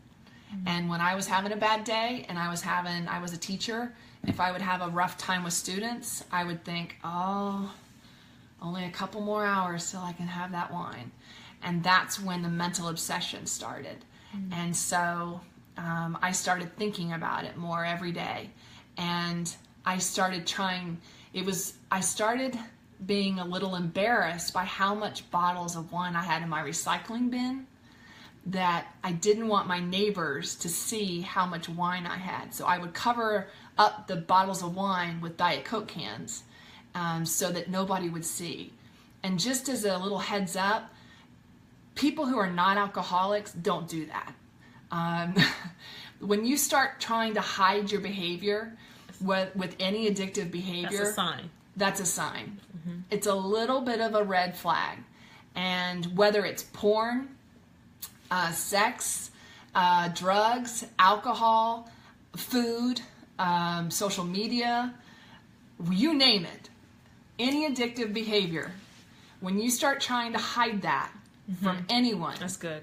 Mm-hmm. And when I was having a bad day and I was a teacher, if I would have a rough time with students, I would think, oh, only a couple more hours till I can have that wine. And that's when the mental obsession started. Mm-hmm. And so I started thinking about it more every day. And I started being a little embarrassed by how much bottles of wine I had in my recycling bin, that I didn't want my neighbors to see how much wine I had. So I would cover up the bottles of wine with Diet Coke cans so that nobody would see. And just as a little heads up, people who are not alcoholics don't do that. When you start trying to hide your behavior with any addictive behavior, that's a sign. That's a sign. Mm-hmm. It's a little bit of a red flag. And whether it's porn, sex, drugs, alcohol, food, social media, you name it, any addictive behavior, when you start trying to hide that mm-hmm. from anyone, that's good.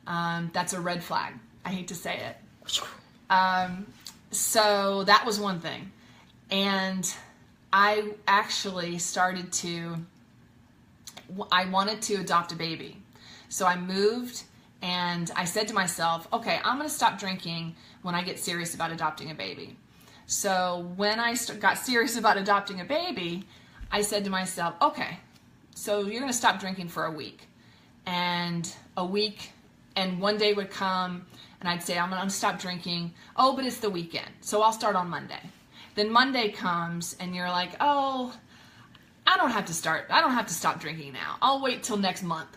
That's a red flag. I hate to say it. So that was one thing. And I actually I wanted to adopt a baby. So I moved and I said to myself, okay, I'm going to stop drinking when I get serious about adopting a baby. So when I got serious about adopting a baby, I said to myself, okay, so you're going to stop drinking for a week. And one day would come and I'd say, I'm going to stop drinking. Oh, but it's the weekend, so I'll start on Monday. Then Monday comes and you're like, oh, I don't have to stop drinking now. I'll wait till next month.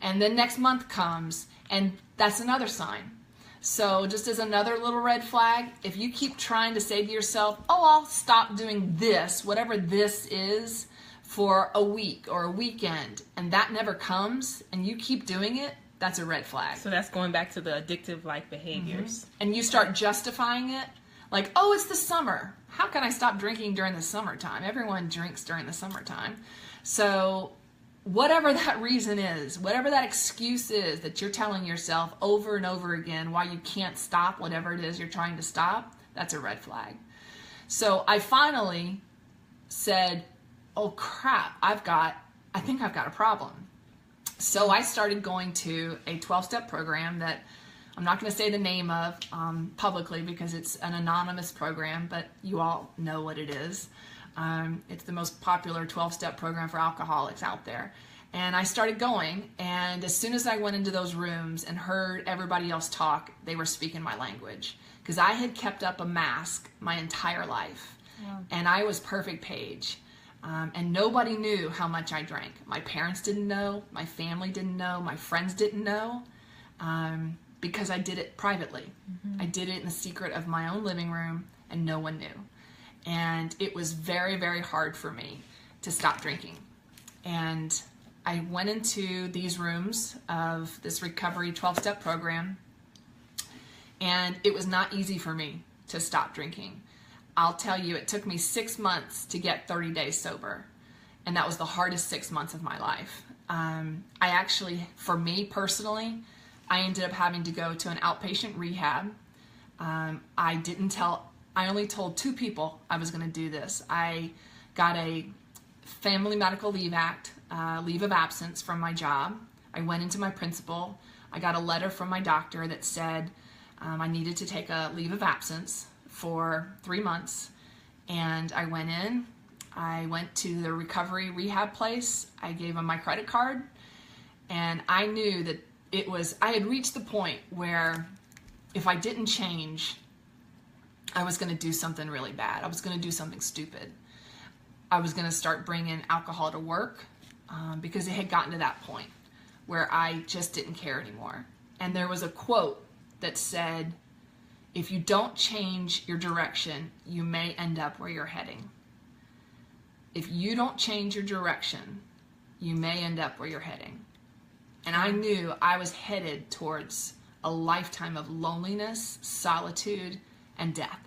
And then next month comes and that's another sign. So just as another little red flag, if you keep trying to say to yourself, oh, I'll stop doing this, whatever this is, for a week or a weekend, and that never comes, and you keep doing it, that's a red flag. So that's going back to the addictive-like behaviors. Mm-hmm. And you start justifying it, like, oh, it's the summer. How can I stop drinking during the summertime? Everyone drinks during the summertime. So whatever that reason is, whatever that excuse is that you're telling yourself over and over again why you can't stop whatever it is you're trying to stop, that's a red flag. So I finally said, oh crap, I think I've got a problem. So I started going to a 12-step program that I'm not going to say the name of publicly because it's an anonymous program, but you all know what it is. It's the most popular 12-step program for alcoholics out there. And I started going, and as soon as I went into those rooms and heard everybody else talk, they were speaking my language. Because I had kept up a mask my entire life. Wow. And I was perfect Paige. And nobody knew how much I drank. My parents didn't know, my family didn't know, my friends didn't know, because I did it privately. Mm-hmm. I did it in the secret of my own living room, and no one knew. And it was very, very hard for me to stop drinking. And I went into these rooms of this recovery 12-step program, and it was not easy for me to stop drinking. I'll tell you, it took me 6 months to get 30 days sober, and that was the hardest 6 months of my life. I actually, for me personally, I ended up having to go to an outpatient rehab. I only told 2 people I was going to do this. I got a Family Medical Leave Act, leave of absence from my job. I went into my principal. I got a letter from my doctor that said I needed to take a leave of absence for 3 months. And I went in. I went to the recovery rehab place. I gave them my credit card. And I knew that I had reached the point where if I didn't change, I was going to do something really bad. I was going to do something stupid. I was going to start bringing alcohol to work because it had gotten to that point where I just didn't care anymore. And there was a quote that said, if you don't change your direction, you may end up where you're heading. If you don't change your direction, you may end up where you're heading. And I knew I was headed towards a lifetime of loneliness, solitude, and death.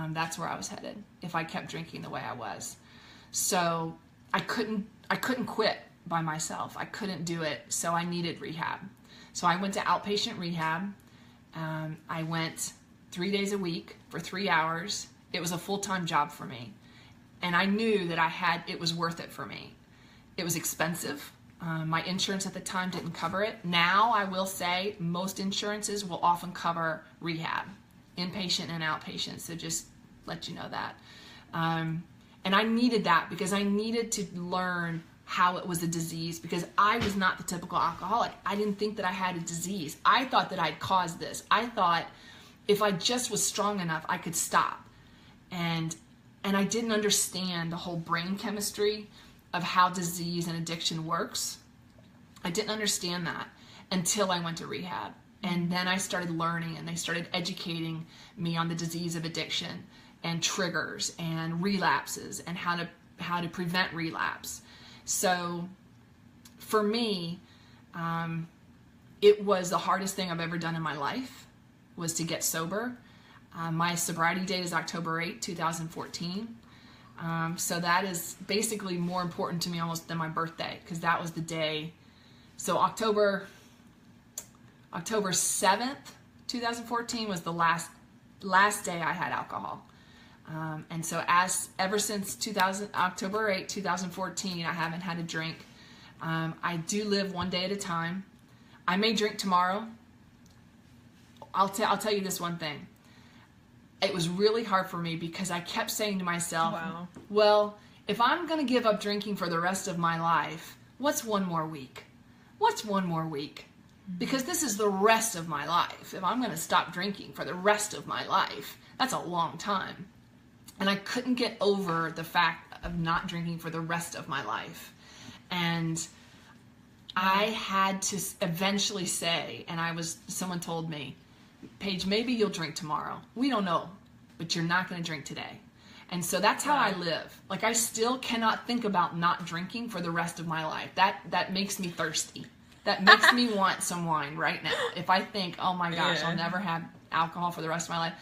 That's where I was headed if I kept drinking the way I was. So I couldn't quit by myself. I couldn't do it, so I needed rehab. So I went to outpatient rehab. I went 3 days a week for 3 hours. It was a full-time job for me. And I knew that it was worth it for me. It was expensive. My insurance at the time didn't cover it. Now, I will say, most insurances will often cover rehab, inpatient and outpatient, so just let you know that. And I needed that because I needed to learn how it was a disease, because I was not the typical alcoholic. I didn't think that I had a disease. I thought that I'd caused this. I thought if I just was strong enough, I could stop. And I didn't understand the whole brain chemistry of how disease and addiction works. I didn't understand that until I went to rehab. And then I started learning, and they started educating me on the disease of addiction and triggers and relapses and how to prevent relapse. So for me, it was the hardest thing I've ever done in my life, was to get sober. My sobriety date is October 8, 2014. So that is basically more important to me almost than my birthday, because that was the day. So October 7th, 2014 was the last day I had alcohol. And so ever since October 8, 2014, I haven't had a drink. I do live one day at a time. I may drink tomorrow. I'll tell you this one thing. It was really hard for me because I kept saying to myself, wow, well, if I'm going to give up drinking for the rest of my life, what's one more week? What's one more week? Because this is the rest of my life. If I'm going to stop drinking for the rest of my life, that's a long time. And I couldn't get over the fact of not drinking for the rest of my life. And I had to eventually say, and someone told me, Paige, maybe you'll drink tomorrow. We don't know, but you're not going to drink today. And so that's how I live. Like, I still cannot think about not drinking for the rest of my life. That makes me thirsty. That makes me want some wine right now. If I think, oh my gosh, I'll never have alcohol for the rest of my life.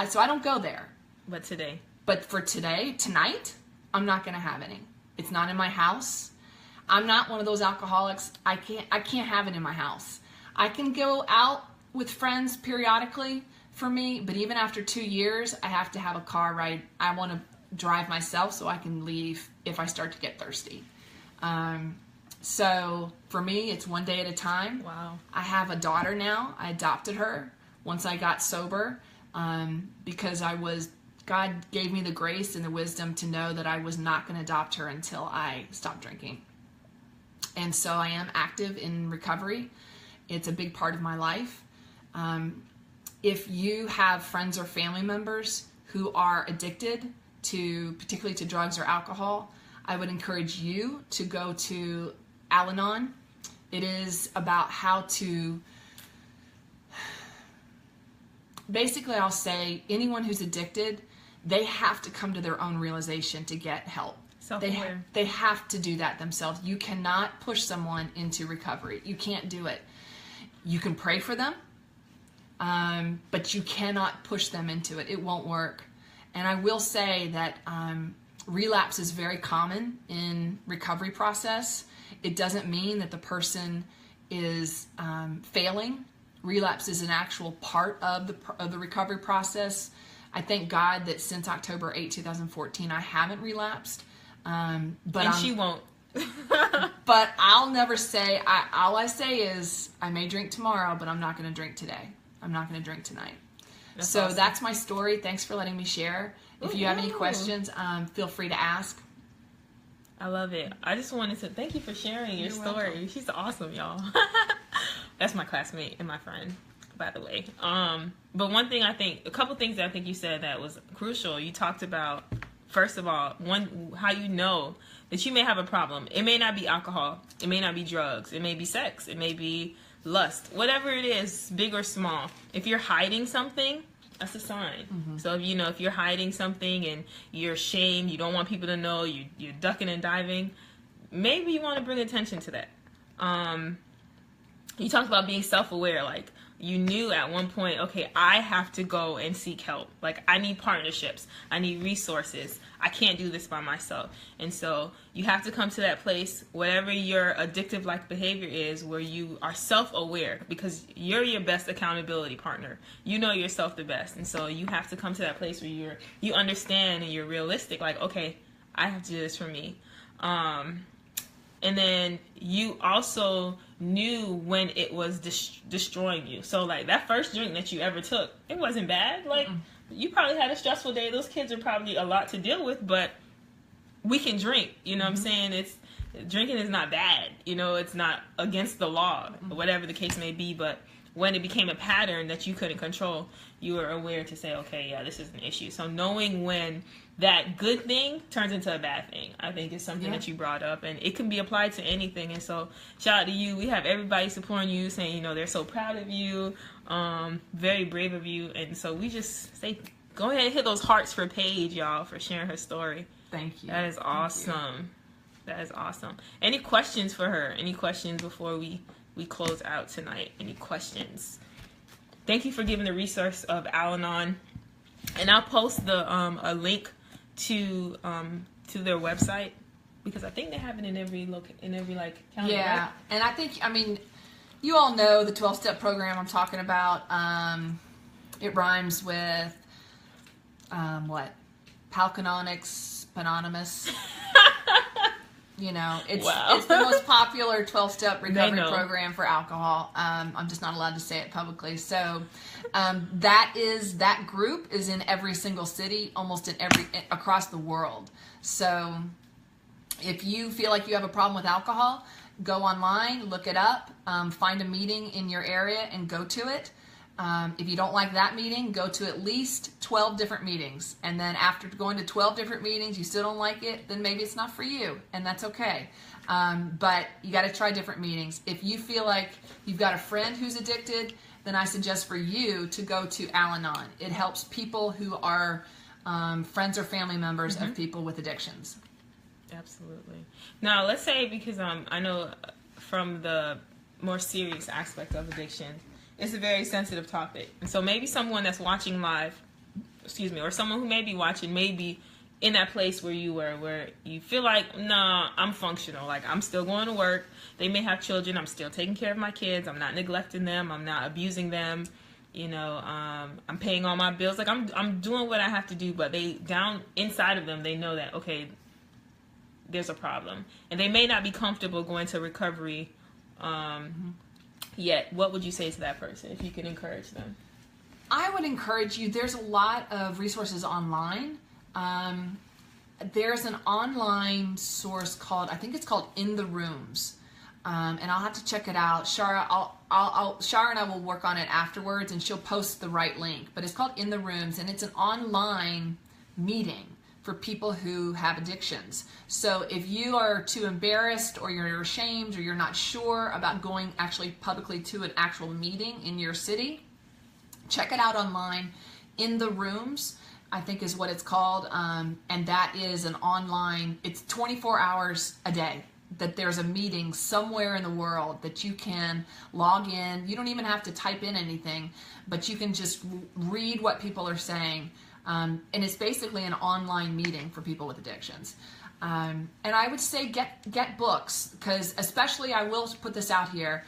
So I don't go there. But for tonight, I'm not going to have any. It's not in my house. I'm not one of those alcoholics. I can't have it in my house. I can go out with friends periodically for me, but even after 2 years, I have to have a car ride. I want to drive myself so I can leave if I start to get thirsty. So for me, it's one day at a time. Wow. I have a daughter now. I adopted her once I got sober, because God gave me the grace and the wisdom to know that I was not going to adopt her until I stopped drinking. And so I am active in recovery. It's a big part of my life. If you have friends or family members who are addicted particularly to drugs or alcohol, I would encourage you to go to Al-Anon. It is about how to, basically I'll say anyone who's addicted, they have to come to their own realization to get help. Self-aware. They have to do that themselves. You cannot push someone into recovery. You can't do it. You can pray for them, but you cannot push them into it. It won't work. And I will say that relapse is very common in recovery process. It doesn't mean that the person is failing. Relapse is an actual part of the recovery process. I thank God that since October 8, 2014, I haven't relapsed. But she won't. But I'll never say, all I say is, I may drink tomorrow, but I'm not going to drink today. I'm not going to drink tonight. That's awesome. Awesome. That's my story. Thanks for letting me share. If you have any questions, feel free to ask. I love it. I just wanted to thank you for sharing your story. Welcome. She's awesome, y'all. That's my classmate and my friend, by the way. But a couple things that I think you said that was crucial. You talked about, first of all, how you know that you may have a problem. It may not be alcohol. It may not be drugs. It may be sex. It may be lust. Whatever it is, big or small. If you're hiding something, that's a sign. Mm-hmm. So if you're hiding something and you're ashamed, you don't want people to know, you're ducking and diving, maybe you want to bring attention to that. You talked about being self-aware, like you knew at one point, okay, I have to go and seek help. Like I need partnerships, I need resources. I can't do this by myself. And so you have to come to that place, whatever your addictive like behavior is, where you are self-aware, because you're your best accountability partner. You know yourself the best. And so you have to come to that place where you understand and you're realistic, like, okay, I have to do this for me. And then you also knew when it was destroying you. So like that first drink that you ever took, it wasn't bad. Like you probably had a stressful day. Those kids are probably a lot to deal with, but we can drink. You know what I'm saying? Drinking is not bad. It's not against the law, whatever the case may be. But when it became a pattern that you couldn't control, you were aware to say, okay, yeah, this is an issue. So knowing when that good thing turns into a bad thing, I think is something that you brought up, and it can be applied to anything. And so shout out to you. We have everybody supporting you, saying, they're so proud of you, very brave of you. And so we just say, go ahead and hit those hearts for Paige, y'all, for sharing her story. Thank you. That is awesome. That is awesome. Any questions for her? Any questions before we close out tonight? Any questions? Thank you for giving the resource of Al-Anon, and I'll post a link to their website, because I think they have it in every county. Yeah, right? And I think, you all know the 12-step program I'm talking about. It rhymes with what? Palcanonics, Panonymous. It's the most popular 12-step recovery program for alcohol. I'm just not allowed to say it publicly. So that group is in every single city, almost across the world. So if you feel like you have a problem with alcohol, go online, look it up, find a meeting in your area and go to it. If you don't like that meeting, go to at least 12 different meetings. And then after going to 12 different meetings, you still don't like it, then maybe it's not for you, and that's okay. But you got to try different meetings. If you feel like you've got a friend who's addicted, then I suggest for you to go to Al-Anon. It helps people who are friends or family members of people with addictions. Absolutely. Now, let's say, because I know from the more serious aspect of addiction, it's a very sensitive topic. And so maybe someone that's watching live, or someone who may be watching, may be in that place where you were, where you feel like, nah, I'm functional. Like, I'm still going to work. They may have children. I'm still taking care of my kids. I'm not neglecting them. I'm not abusing them. You know, I'm paying all my bills. Like, I'm doing what I have to do. But they, down inside of them, they know that, okay, there's a problem. And they may not be comfortable going to recovery yet. What would you say to that person if you could encourage them? I would encourage you, there's a lot of resources online. There's an online source called, I think it's called In the Rooms, and I'll have to check it out. Shara, Shara and I will work on it afterwards, and she'll post the right link. But it's called In the Rooms, and it's an online meeting for people who have addictions. So if you are too embarrassed, or you're ashamed, or you're not sure about going actually publicly to an actual meeting in your city, check it out online. In the Rooms, I think is what it's called, and that is an online, it's 24 hours a day that there's a meeting somewhere in the world that you can log in. You don't even have to type in anything, but you can just read what people are saying, and it's basically an online meeting for people with addictions. And I would say get books, because especially, I will put this out here,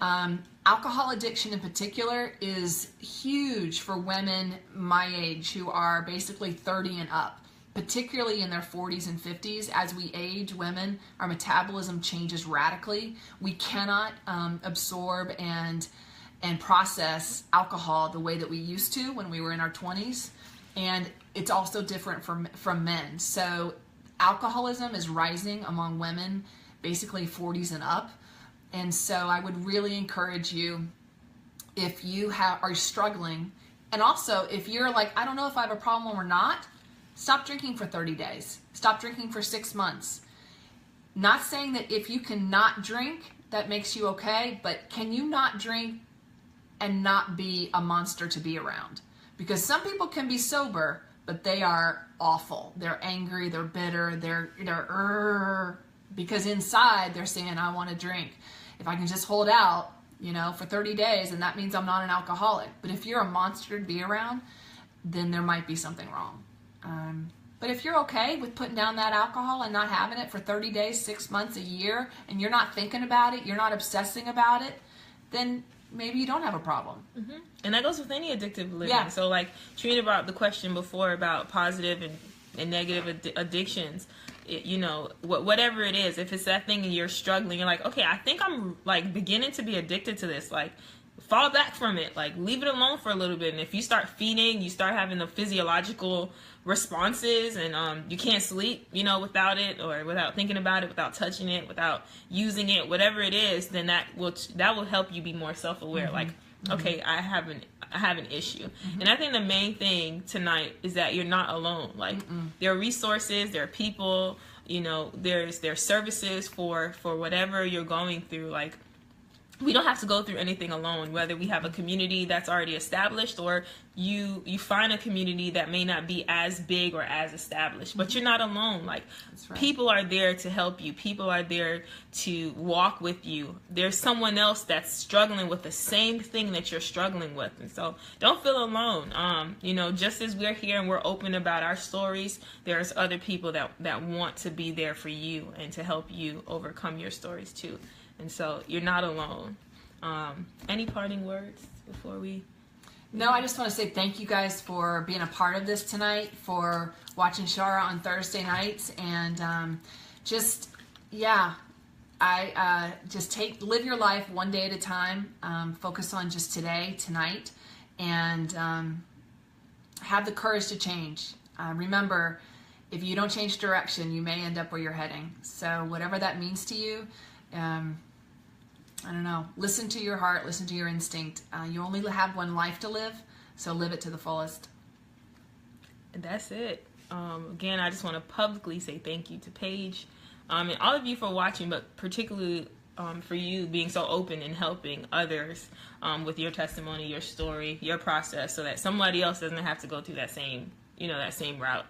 alcohol addiction in particular is huge for women my age who are basically 30 and up, particularly in their 40s and 50s. As we age, women, our metabolism changes radically. We cannot absorb and process alcohol the way that we used to when we were in our 20s. And it's also different from men. So alcoholism is rising among women, basically 40s and up. And so I would really encourage you, if you are struggling, and also if you're like, I don't know if I have a problem or not, stop drinking for 30 days. Stop drinking for 6 months. Not saying that if you cannot drink, that makes you okay, but can you not drink and not be a monster to be around? Because some people can be sober, but they are awful. They're angry, they're bitter, they're because inside they're saying, I want to drink. If I can just hold out, for 30 days, and that means I'm not an alcoholic. But if you're a monster to be around, then there might be something wrong. But if you're okay with putting down that alcohol and not having it for 30 days, 6 months, a year, and you're not thinking about it, you're not obsessing about it, then maybe you don't have a problem. Mm-hmm. And that goes with any addictive living. Yeah. So like Trina brought up the question before about positive and negative addictions. Whatever it is, if it's that thing and you're struggling, you're like, okay, I think I'm like beginning to be addicted to this. Like, fall back from it. Like, leave it alone for a little bit. And if you start feeding, you start having the physiological responses, and you can't sleep, without it, or without thinking about it, without touching it, without using it, whatever it is, then that will help you be more self-aware. Mm-hmm. Like, okay, I have an issue. Mm-hmm. And I think the main thing tonight is that you're not alone. Like, there are resources, there are people, there's services for whatever you're going through. Like, we don't have to go through anything alone, whether we have a community that's already established, or you find a community that may not be as big or as established, but you're not alone. Like, that's right. People are there to help you. People are there to walk with you. There's someone else that's struggling with the same thing that you're struggling with. And so don't feel alone. Just as we're here and we're open about our stories, there's other people that want to be there for you and to help you overcome your stories too. And so you're not alone. Any parting words before we... No, I just want to say thank you guys for being a part of this tonight, for watching Shara on Thursday nights, and live your life one day at a time. Focus on just today, tonight, and have the courage to change. Remember, if you don't change direction, you may end up where you're heading. So whatever that means to you, I don't know. Listen to your heart. Listen to your instinct. You only have one life to live, so live it to the fullest. And that's it. Again, I just want to publicly say thank you to Paige, and all of you for watching, but particularly for you being so open and helping others with your testimony, your story, your process, so that somebody else doesn't have to go through that same route.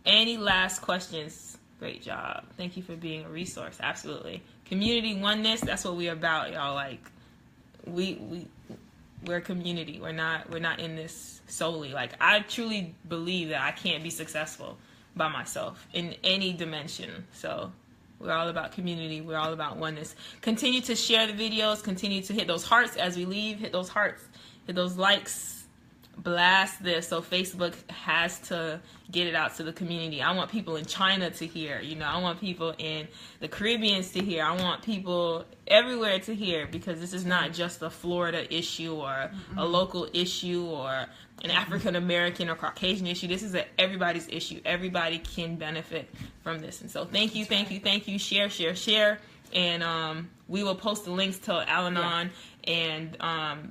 Any last questions? Great job. Thank you for being a resource. Absolutely. Community oneness, that's what we're about, y'all. Like, we we're a community. We're not in this solely. Like, I truly believe that I can't be successful by myself in any dimension. So we're all about community. We're all about oneness. Continue to share the videos. Continue to hit those hearts as we leave. Hit those hearts. Hit those likes. Blast this so Facebook has to get it out to the community. I want people in China to hear, you know, I want people in the Caribbeans to hear, I want people everywhere to hear, because this is not just a Florida issue or a local issue or an African American or Caucasian issue. This is everybody's issue. Everybody can benefit from this. And so thank you. Share. And we will post the links to Al-Anon and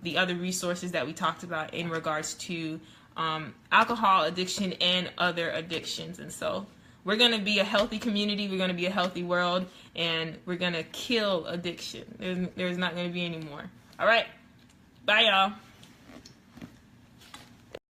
the other resources that we talked about in regards to alcohol addiction and other addictions. And so we're going to be a healthy community. We're going to be a healthy world. And we're going to kill addiction. There's not going to be any more. All right. Bye, y'all.